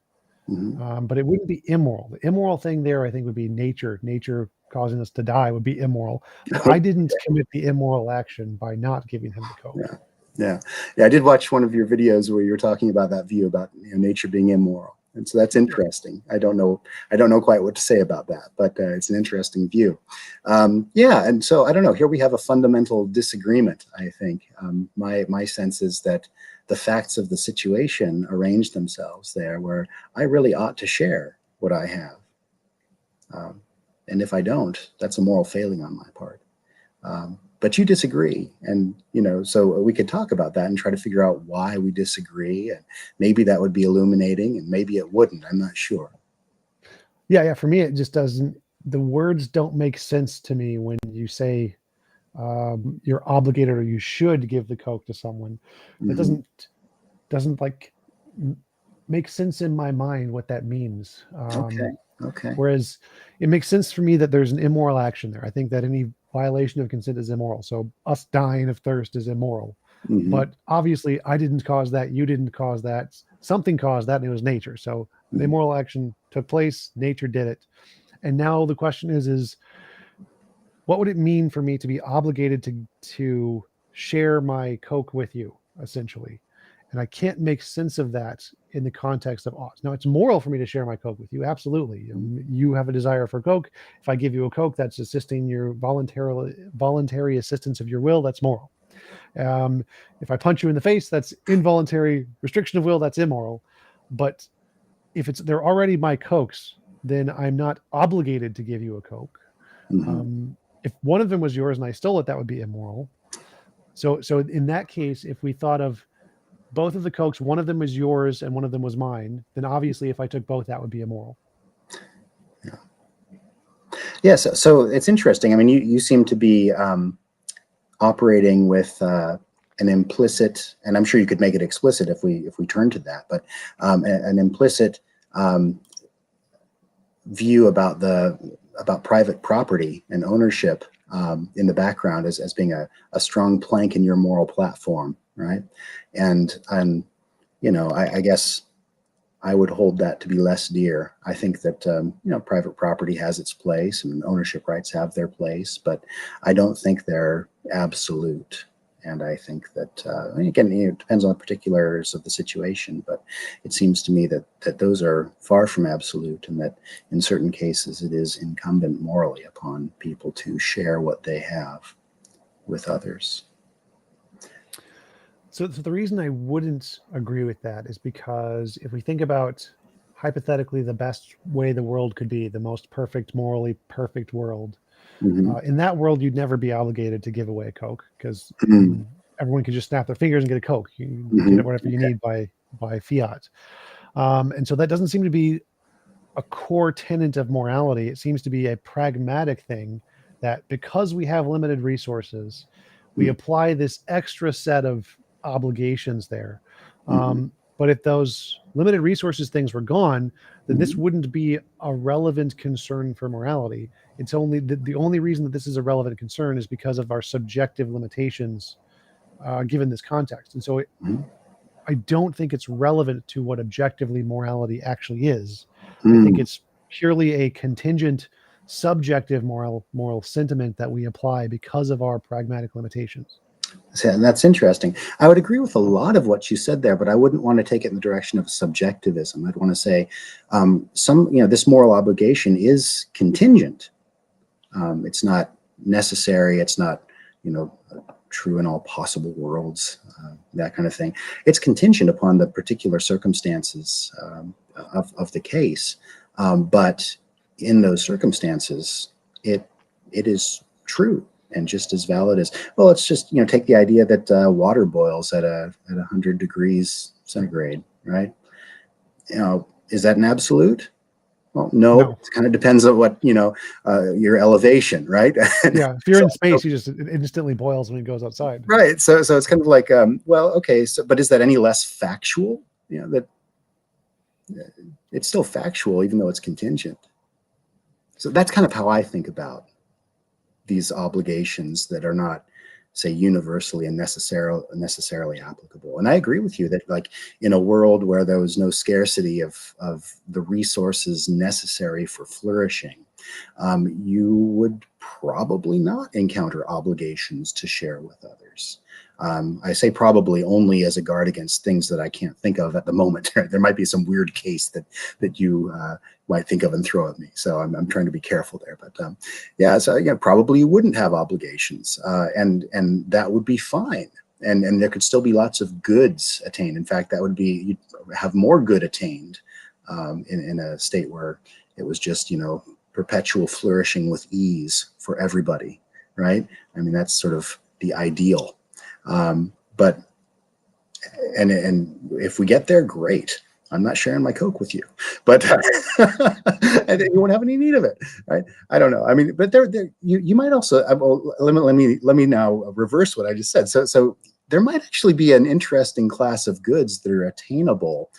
mhm. But it wouldn't be immoral. The immoral thing there, I think, would be nature. Nature causing us to die would be immoral. But I didn't commit the immoral action by not giving him the Coke. Yeah, yeah, yeah. I did watch one of your videos where you were talking about that view about, nature being immoral, and so that's Yeah. interesting. I don't know quite what to say about that, but it's an interesting view. Yeah, and so I don't know. Here we have a fundamental disagreement. I think my sense is that the facts of the situation arrange themselves there, where I really ought to share what I have, um, and if I don't, that's a moral failing on my part. But you disagree, and so we could talk about that and try to figure out why we disagree, and maybe that would be illuminating, and maybe it wouldn't. I'm not sure. Yeah, yeah. For me, it just doesn't. The words don't make sense to me when you say you're obligated or you should give the Coke to someone. That Hmm. doesn't like make sense in my mind what that means. Okay. Okay. Whereas it makes sense for me that there's an immoral action there. I think that any violation of consent is immoral. So us dying of thirst is immoral. Hmm. But obviously, I didn't cause that. You didn't cause that. Something caused that, and it was nature. So the Hmm. immoral action took place. Nature did it. And now the question is what would it mean for me to be obligated to share my Coke with you, essentially? And I can't make sense of that in the context of ought. Now, it's moral for me to share my Coke with you, absolutely. You have a desire for Coke. If I give you a Coke, that's assisting your voluntary assistance of your will. That's moral. If I punch you in the face, that's involuntary restriction of will. That's immoral. But if they're already my Cokes, then I'm not obligated to give you a Coke. Hmm. If one of them was yours and I stole it, that would be immoral. So in that case, if we thought of both of the Cokes, one of them was yours and one of them was mine, then obviously if I took both, that would be immoral. Yeah. Yes. So it's interesting. I mean, you seem to be operating with an implicit, and I'm sure you could make it explicit if we turn to that, but an implicit um, view about private property and ownership in the background as being a strong plank in your moral platform, right? And I guess I would hold that to be less dear. I think that private property has its place and ownership rights have their place, but I don't think they're absolute. And I think that again, it depends on the particulars of the situation, but it seems to me that those are far from absolute, and that in certain cases it is incumbent morally upon people to share what they have with others. So the reason I wouldn't agree with that is because if we think about hypothetically the best way the world could be, the most perfect, morally perfect world. Hmm. In that world, you'd never be obligated to give away a Coke because Hmm. everyone could just snap their fingers and get a Coke. You get Hmm. it whatever you need by fiat. And so that doesn't seem to be a core tenet of morality. It seems to be a pragmatic thing that because we have limited resources, we apply this extra set of obligations there. Hmm. But if those limited resources things were gone, then this Hmm. wouldn't be a relevant concern for morality. It's only the only reason that this is a relevant concern is because of our subjective limitations given this context. And so Hmm. I don't think it's relevant to what objectively morality actually is. I think Hmm. it's purely a contingent, subjective moral sentiment that we apply because of our pragmatic limitations. So that's interesting. I would agree with a lot of what you said there, but I wouldn't want to take it in the direction of subjectivism. I'd want to say this moral obligation is contingent. It's not necessary. It's not, true in all possible worlds, that kind of thing. It's contingent upon the particular circumstances of the case. But in those circumstances, it is true and just as valid as, well, let's just, take the idea that water boils at 100 degrees centigrade, right? Is that an absolute? Well, no, No. it kind of depends on what, your elevation, right? Yeah. If you're in space, it instantly boils when it goes outside. Right. So it's kind of like, well, okay. So, but is that any less factual? That it's still factual, even though it's contingent. So that's kind of how I think about these obligations that are not, say, universally and necessarily applicable. And I agree with you that, like, in a world where there was no scarcity of the resources necessary for flourishing, you would probably not encounter obligations to share with others. I say probably only as a guard against things that I can't think of at the moment. There might be some weird case that you might think of and throw at me. So I'm trying to be careful there. But probably you wouldn't have obligations, and that would be fine. And there could still be lots of goods attained. In fact, that would be, you'd have more good attained in a state where it was just, perpetual flourishing with ease for everybody, right? I mean, that's sort of the ideal. But if we get there, great. I'm not sharing my Coke with you, but and you won't have any need of it, right? I don't know. I mean, but you might also. Let me now reverse what I just said. So there might actually be an interesting class of goods that are attainable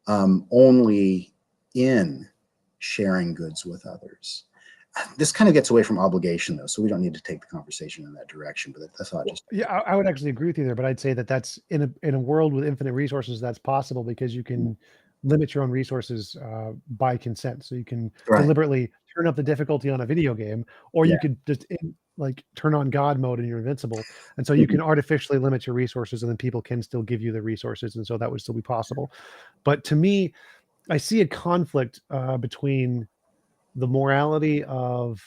only in sharing goods with others. This kind of gets away from obligation, though, so we don't need to take the conversation in that direction. But that's all. Yeah, I would actually agree with you there, but I'd say that that's in a world with infinite resources, that's possible because you can limit your own resources by consent. So you can deliberately turn up the difficulty on a video game, or you could just turn on God mode and you're invincible. And so you can artificially limit your resources, and then people can still give you the resources, and so that would still be possible. But to me, I see a conflict between the morality of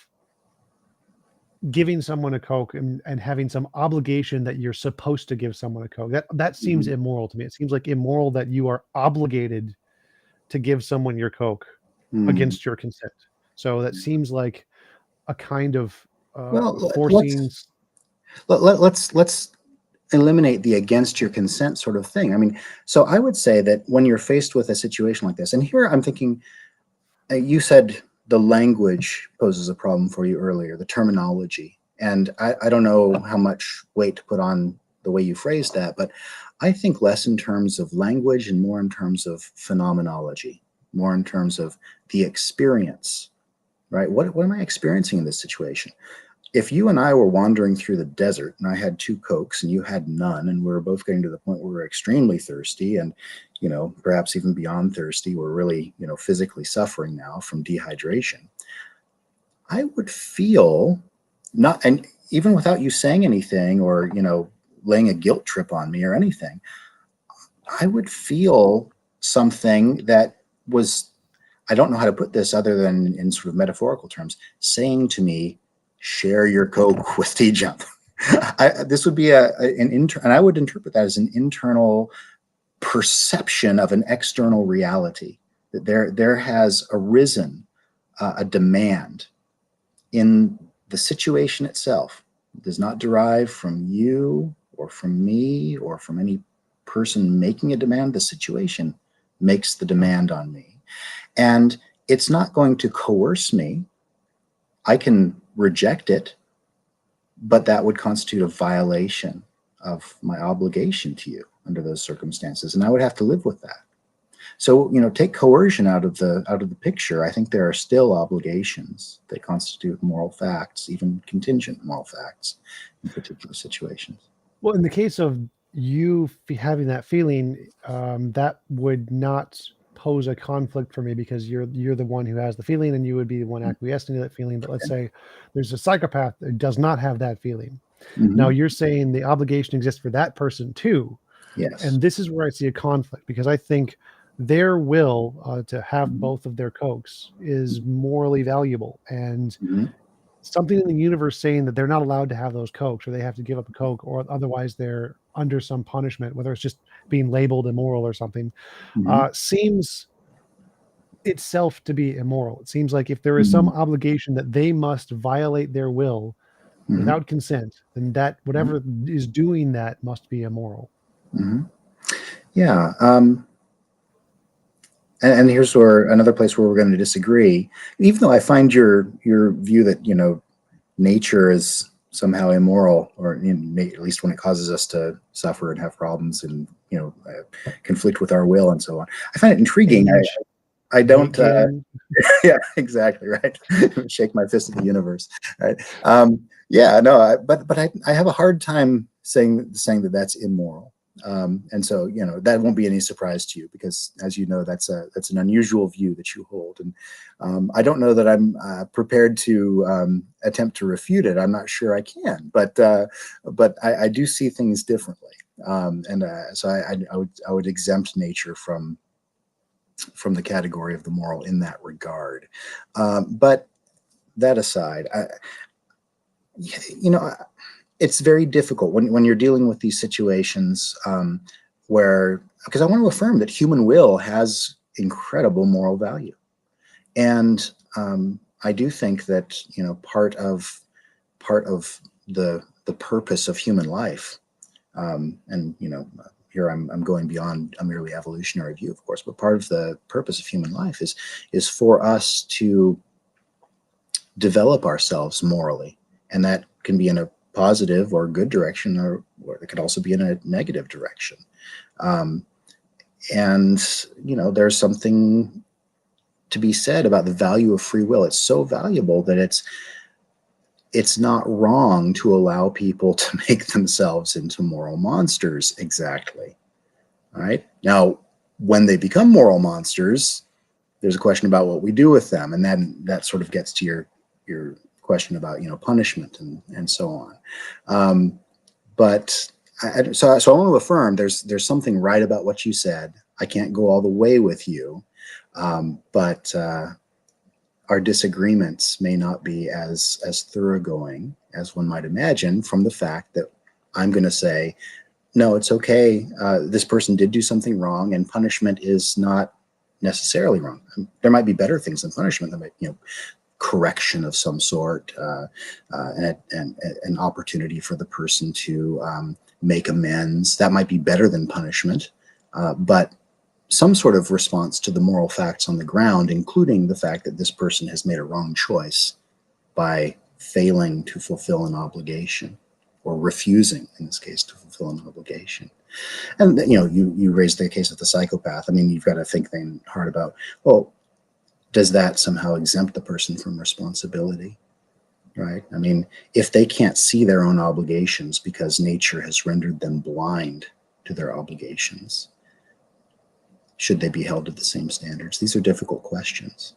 giving someone a Coke and having some obligation that you're supposed to give someone a Coke. That seems immoral to me. It seems like immoral that you are obligated to give someone your Coke against your consent. So that seems like a kind of forcing. Let's eliminate the against your consent sort of thing. I mean, so I would say that when you're faced with a situation like this, and here I'm thinking, you said the language poses a problem for you earlier, the terminology. And I don't know how much weight to put on the way you phrased that, but I think less in terms of language and more in terms of phenomenology, more in terms of the experience, right? What am I experiencing in this situation? If you and I were wandering through the desert and I had 2 Cokes and you had none, and we were both getting to the point where we're extremely thirsty and, perhaps even beyond thirsty, we're really, physically suffering now from dehydration, I would feel not, and even without you saying anything or, laying a guilt trip on me or anything, I would feel something that was, I don't know how to put this other than in sort of metaphorical terms, saying to me, share your Coke with TJump. This would be and I would interpret that as an internal perception of an external reality that there has arisen a demand in the situation itself. It does not derive from you or from me or from any person making a demand. The situation makes the demand on me. And it's not going to coerce me. I can reject it, but that would constitute a violation of my obligation to you under those circumstances, and I would have to live with that. So, take coercion out of the picture. I think there are still obligations that constitute moral facts, even contingent moral facts in particular situations. Well, in the case of you having that feeling, that would not pose a conflict for me because you're the one who has the feeling and you would be the one acquiescing to that feeling. But let's say there's a psychopath that does not have that feeling. Now you're saying the obligation exists for that person too. Yes. And this is where I see a conflict, because I think their will to have both of their cokes is morally valuable, and something in the universe saying that they're not allowed to have those cokes, or they have to give up a coke, or otherwise they're under some punishment, whether it's just being labeled immoral or something, seems itself to be immoral. It seems like if there is some obligation that they must violate their will without consent, then that whatever is doing that must be immoral. Yeah. And here's where another place where we're going to disagree. Even though I find your view that nature is somehow immoral, or at least when it causes us to suffer and have problems and conflict with our will and so on, I find it intriguing. I don't. Yeah, exactly right. Shake my fist at the universe. Right. Yeah. No. But I have a hard time saying that that's immoral. And so, that won't be any surprise to you, because as you know, that's an unusual view that you hold. And I don't know that I'm prepared to attempt to refute it. I'm not sure I can, but I do see things differently. So I would exempt nature from the category of the moral in that regard. But that aside, it's very difficult when you're dealing with these situations because I want to affirm that human will has incredible moral value. And I do think that, part of the purpose of human life, and, here I'm going beyond a merely evolutionary view, of course, but part of the purpose of human life is for us to develop ourselves morally. And that can be in a positive or good direction, or it could also be in a negative direction. And there's something to be said about the value of free will. It's so valuable that it's not wrong to allow people to make themselves into moral monsters. Exactly. All right. Now, when they become moral monsters, there's a question about what we do with them, and then that sort of gets to your question about punishment and so on. So I want to affirm there's something right about what you said. I can't go all the way with you, but our disagreements may not be as thoroughgoing as one might imagine, from the fact that I'm going to say, no, it's okay. This person did do something wrong, and punishment is not necessarily wrong. There might be better things than punishment. There might, correction of some sort, and an opportunity for the person to make amends. That might be better than punishment, but some sort of response to the moral facts on the ground, including the fact that this person has made a wrong choice by failing to fulfill an obligation, or refusing, in this case, to fulfill an obligation. And you raised the case of the psychopath. I mean, you've got to think then hard about, well, does that somehow exempt the person from responsibility? Right? I mean, if they can't see their own obligations because nature has rendered them blind to their obligations, should they be held to the same standards? These are difficult questions.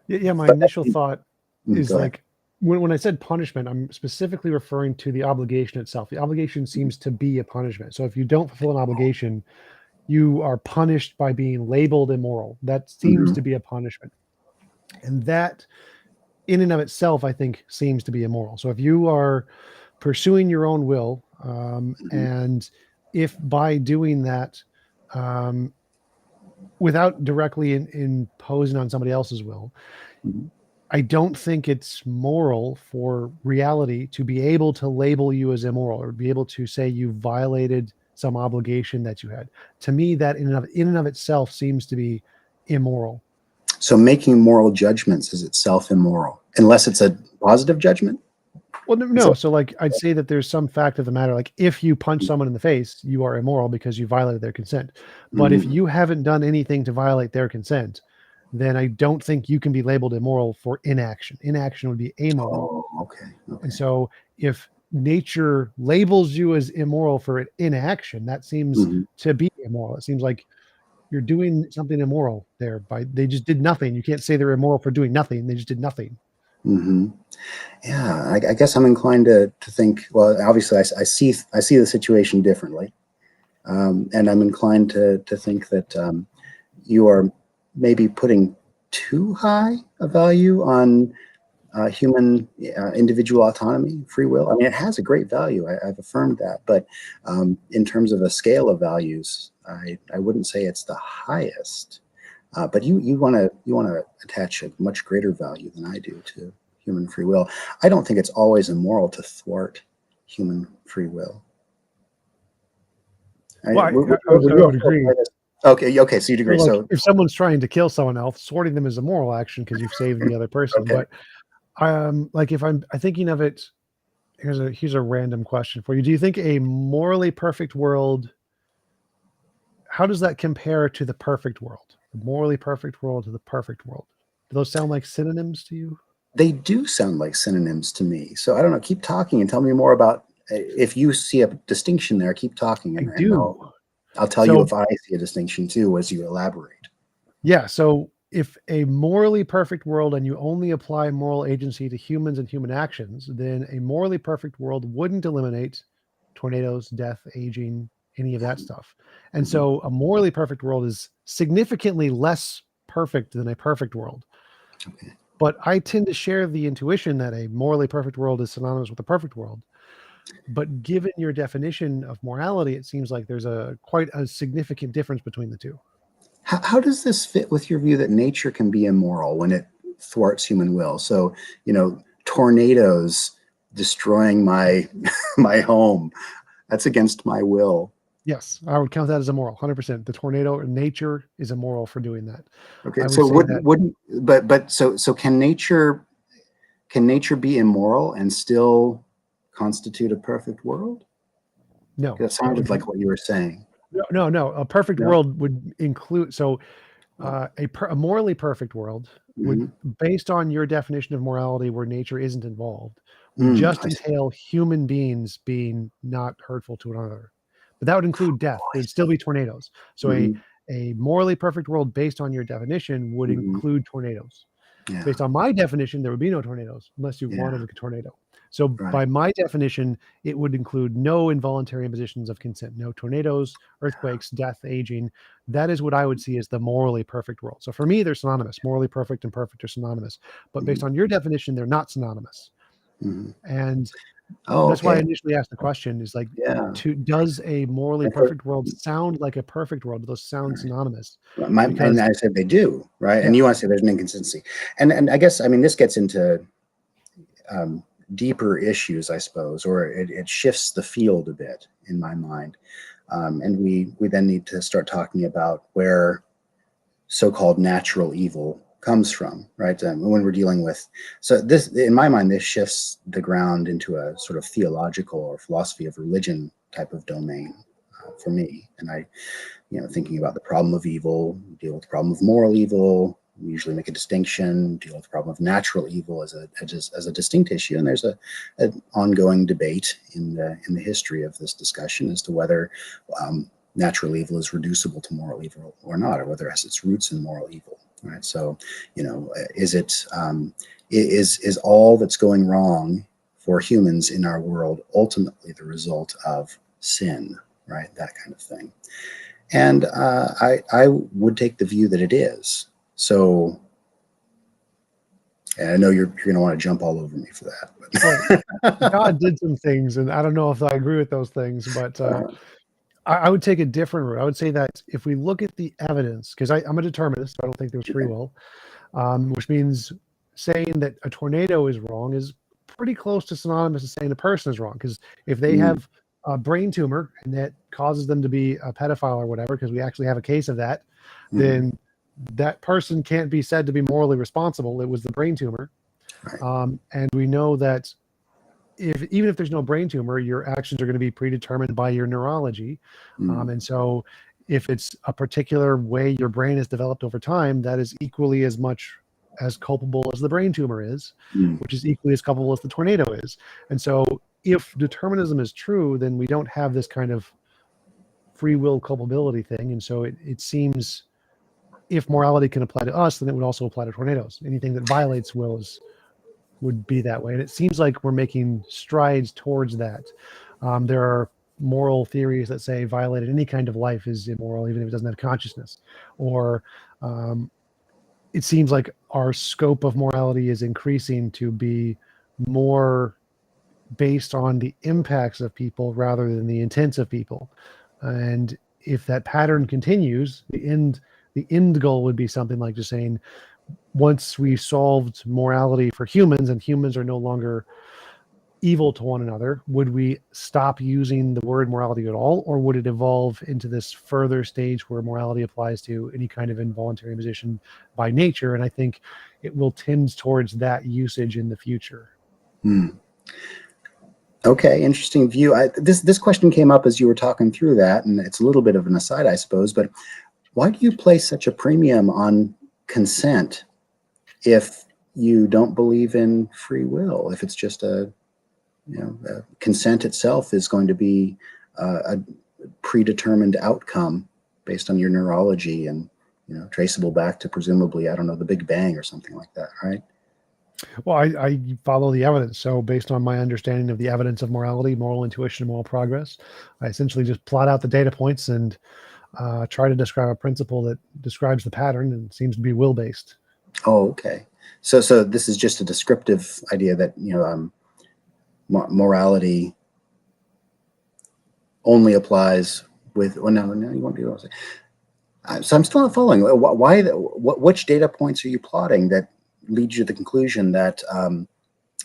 Yeah, my initial thought is like, when I said punishment, I'm specifically referring to the obligation itself. The obligation seems to be a punishment. So if you don't fulfill an obligation, you are punished by being labeled immoral. That seems to be a punishment. And that, in and of itself, I think, seems to be immoral. So if you are pursuing your own will, and if by doing that, without directly imposing on somebody else's will, Mhm. I don't think it's moral for reality to be able to label you as immoral or be able to say you violated some obligation that you had. To me, that in and of itself seems to be immoral. So making moral judgments is itself immoral, unless it's a positive judgment. Well, no, Is no. that, So, like, I'd say that there's some fact of the matter. Like, if you punch someone in the face, you are immoral because you violated their consent. But if Mhm. you haven't done anything to violate their consent, then I don't think you can be labeled immoral for inaction. Inaction would be amoral. Oh, okay, And okay. so, if nature labels you as immoral for inaction, that seems Mhm. to be immoral. It seems like you're doing something immoral there. By they just did nothing. You can't say they're immoral for doing nothing. They just did nothing. Mhm. Yeah, I guess I'm inclined to think. Well, obviously, I see the situation differently, and I'm inclined to think that you are maybe putting too high a value on human individual autonomy, free will. I mean, it has a great value. I've affirmed that, but in terms of a scale of values, I wouldn't say it's the highest. But you want to attach a much greater value than I do to human free will. I don't think it's always immoral to thwart human free will. Well, Would I you would also agree. apply this? Okay, okay. So you'd So, agree. like, So if someone's trying to kill someone else, sorting them is a moral action because you've saved the other person. okay. But like if I'm thinking of it, here's a random question for you. Do you think a morally perfect world, how does that compare to the perfect world? The morally perfect world to the perfect world. Do those sound like synonyms to you? They do sound like synonyms to me. So I don't know. Keep talking and tell me more about if you see a distinction there. Keep talking, I and do. I'll tell you So if I see a distinction too as you elaborate. yeah, so if a morally perfect world and you only apply moral agency to humans and human actions, then a morally perfect world wouldn't eliminate tornadoes, death, aging, any of that stuff. And Mhm. so a morally perfect world is significantly less perfect than a perfect world. Okay. But I tend to share the intuition that a morally perfect world is synonymous with a perfect world. But given your definition of morality, it seems like there's a quite a significant difference between the two. How does this fit with your view that nature can be immoral when it thwarts human will? So, tornadoes destroying my my home, that's against my will. Yes, I would count that as immoral, 100%. The tornado in nature is immoral for doing that. Okay, I would so say that wouldn't but so can nature be immoral and still constitute a perfect world? no, That that would sounded be like what you were saying. no. A perfect No? world would include Oh. a morally perfect world would, Mhm. based on your definition of morality, where nature isn't involved, would just I see. entail human beings being not hurtful to one another. But that would include death. Oh, I There'd still see. be tornadoes. So Mhm. a morally perfect world based on your definition would Mhm. include tornadoes. Yeah. Based on my definition, there would be no tornadoes unless you Yeah. wanted a tornado. So Right. by my definition, it would include no involuntary impositions of consent, no tornadoes, earthquakes, death, aging. That is what I would see as the morally perfect world. So for me, they're synonymous. Morally perfect and perfect are synonymous. But based Mhm. on your definition, they're not synonymous. Mhm. And Oh, that's why I okay. initially asked the question is like, Yeah. does a morally I thought perfect world sound like a perfect world? Do those sound right. synonymous? And Because I said they do, right? And yeah, you want to say there's an inconsistency. And I guess, I mean, this gets into um, deeper issues, I suppose, or it shifts the field a bit in my mind. And we then need to start talking about where so-called natural evil comes from, right? When we're dealing with, so this, in my mind, this shifts the ground into a sort of theological or philosophy of religion type of domain for me. And thinking about the problem of evil, deal with the problem of moral evil. We usually make a distinction, deal with the problem of natural evil as a distinct issue. And there's an ongoing debate in the history of this discussion as to whether natural evil is reducible to moral evil or not, or whether it has its roots in moral evil. Right. So, is it is all that's going wrong for humans in our world ultimately the result of sin? Right. That kind of thing. And I would take the view that it is. So, and I know you're going to want to jump all over me for well, that. God did some things, and I don't know if I agree with those things, but But, I would take a different route. I would say that if we look at the evidence, because I'm a determinist, so I don't think there's free will, which means saying that a tornado is wrong is pretty close to synonymous to saying a person is wrong. Because if they Mm, have a brain tumor and that causes them to be a pedophile or whatever, because we actually have a case of that, mhm, then that person can't be said to be morally responsible. It was the brain tumor. right. And we know that even if there's no brain tumor, your actions are going to be predetermined by your neurology. Mm, And so if it's a particular way your brain is developed over time, that is equally as much as culpable as the brain tumor is, mm, which is equally as culpable as the tornado is. And so if determinism is true, then we don't have this kind of free will culpability thing. And so it seems if morality can apply to us, then it would also apply to tornadoes. Anything that violates wills would be that way. And it seems like we're making strides towards that. There are moral theories that say violating any kind of life is immoral, even if it doesn't have consciousness. Or um, it seems like our scope of morality is increasing to be more based on the impacts of people rather than the intents of people. And if that pattern continues, the end goal would be something like just saying, once we solved morality for humans and humans are no longer evil to one another, would we stop using the word morality at all, or would it evolve into this further stage where morality applies to any kind of involuntary imposition by nature? And I think it will tend towards that usage in the future. mm. Okay, interesting view. This question came up as you were talking through that, and it's a little bit of an aside, I suppose. But why do you place such a premium on consent if you don't believe in free will? If it's just consent itself is going to be a predetermined outcome based on your neurology and traceable back to presumably, I don't know, the Big Bang or something like that, right? Well, I follow the evidence. So, based on my understanding of the evidence of morality, moral intuition, and moral progress, I essentially just plot out the data points and try to describe a principle that describes the pattern and seems to be will based. Oh, okay. So this is just a descriptive idea that morality only applies with. Well, no, you won't be able to say. So I'm still not following. Why? Which data points are you plotting that leads you to the conclusion that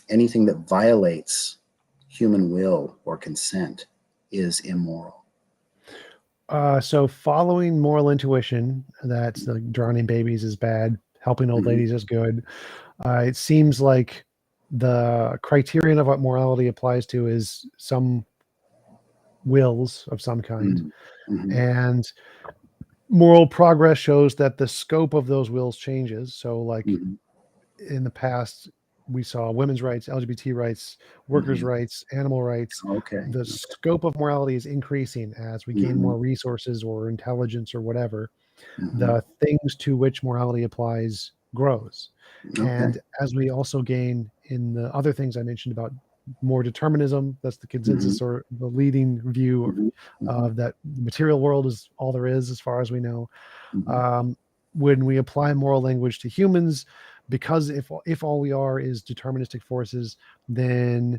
anything that violates human will or consent is immoral? So, following moral intuition that drowning babies is bad, helping old Mhm, ladies is good. It seems like the criterion of what morality applies to is some wills of some kind. mhm, mhm, And moral progress shows that the scope of those wills changes. So, like mhm. in the past, we saw women's rights, LGBT rights, workers' Mhm. rights, animal rights. Okay. The scope of morality is increasing as we gain Mhm, more resources or intelligence or whatever. mhm. The things to which morality applies grows. Okay. And as we also gain in the other things I mentioned about more determinism, that's the Mhm, consensus or the leading view mhm, mhm, of that the material world is all there is as far as we know. mhm. um, when we apply moral language to humans, because if all we are is deterministic forces, then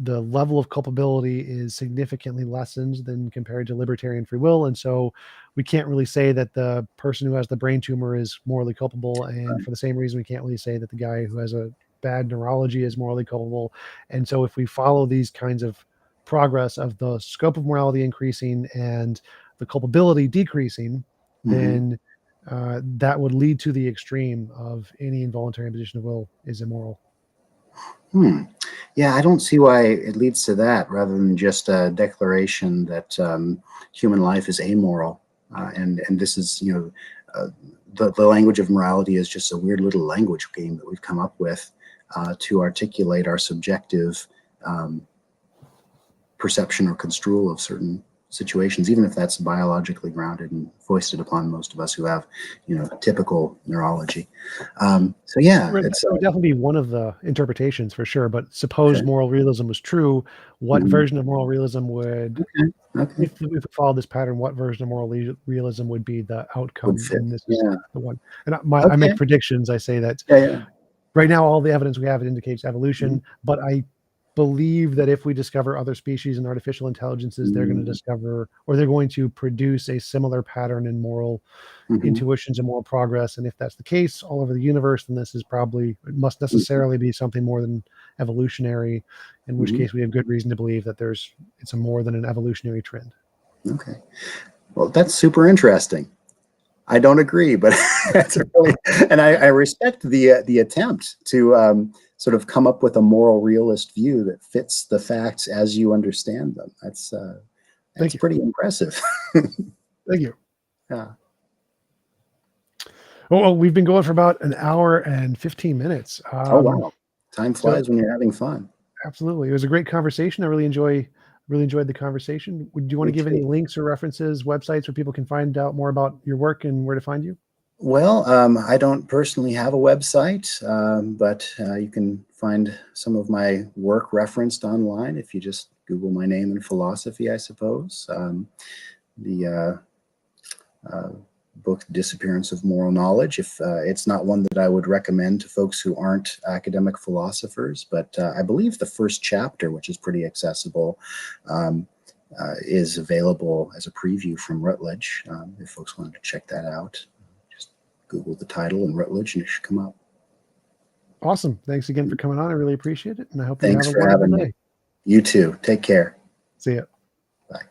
the level of culpability is significantly lessened than compared to libertarian free will. And so we can't really say that the person who has the brain tumor is morally culpable. And Right. for the same reason, we can't really say that the guy who has a bad neurology is morally culpable. And so if we follow these kinds of progress of the scope of morality increasing and the culpability decreasing, Mhm. then that would lead to the extreme of any involuntary imposition of will is immoral. Hmm. Yeah, I don't see why it leads to that rather than just a declaration that human life is amoral. And this is, the language of morality is just a weird little language game that we've come up with to articulate our subjective um, perception or construal of certain situations, even if that's biologically grounded and foisted upon most of us who have, typical neurology. So yeah, Right, that it's would definitely be one of the interpretations for sure. But suppose okay. moral realism was true, what Mhm. version of moral realism would, Okay. Okay. if we followed this pattern, what version of moral realism would be the Would outcome? fit. And this is Yeah. the one. And I Okay. make predictions. I say that Yeah. Yeah. right now, all the evidence we have, it indicates Mhm. evolution, but I believe that if we discover other species and artificial intelligences, they're going to discover, or they're going to produce a similar pattern in moral intuitions and moral progress. And if that's the case all over the universe, then this is probably, it must necessarily be something more than evolutionary, in which case we have good reason to believe that it's a more than an evolutionary trend. Okay. Well, that's super interesting. I don't agree, but that's really, and I respect the attempt to sort of come up with a moral realist view that fits the facts as you understand them. That's pretty impressive. Thank you. Yeah. Oh, well, we've been going for about an hour and 15 minutes. Oh wow, time flies when you're having fun. Absolutely, it was a great conversation. I really enjoyed the conversation. Do you want to give any links or references, websites where people can find out more about your work and where to find you? Well, I don't personally have a website, but you can find some of my work referenced online if you just Google my name and philosophy, I suppose. The book Disappearance of Moral Knowledge, if it's not one that I would recommend to folks who aren't academic philosophers, but I believe the first chapter, which is pretty accessible, is available as a preview from Routledge. If folks wanted to check that out, just Google the title and Routledge and it should come up. Awesome. Thanks again for coming on. I really appreciate it. And I hope Thanks you have for a wonderful having day. me. You too. Take care. See ya. Bye.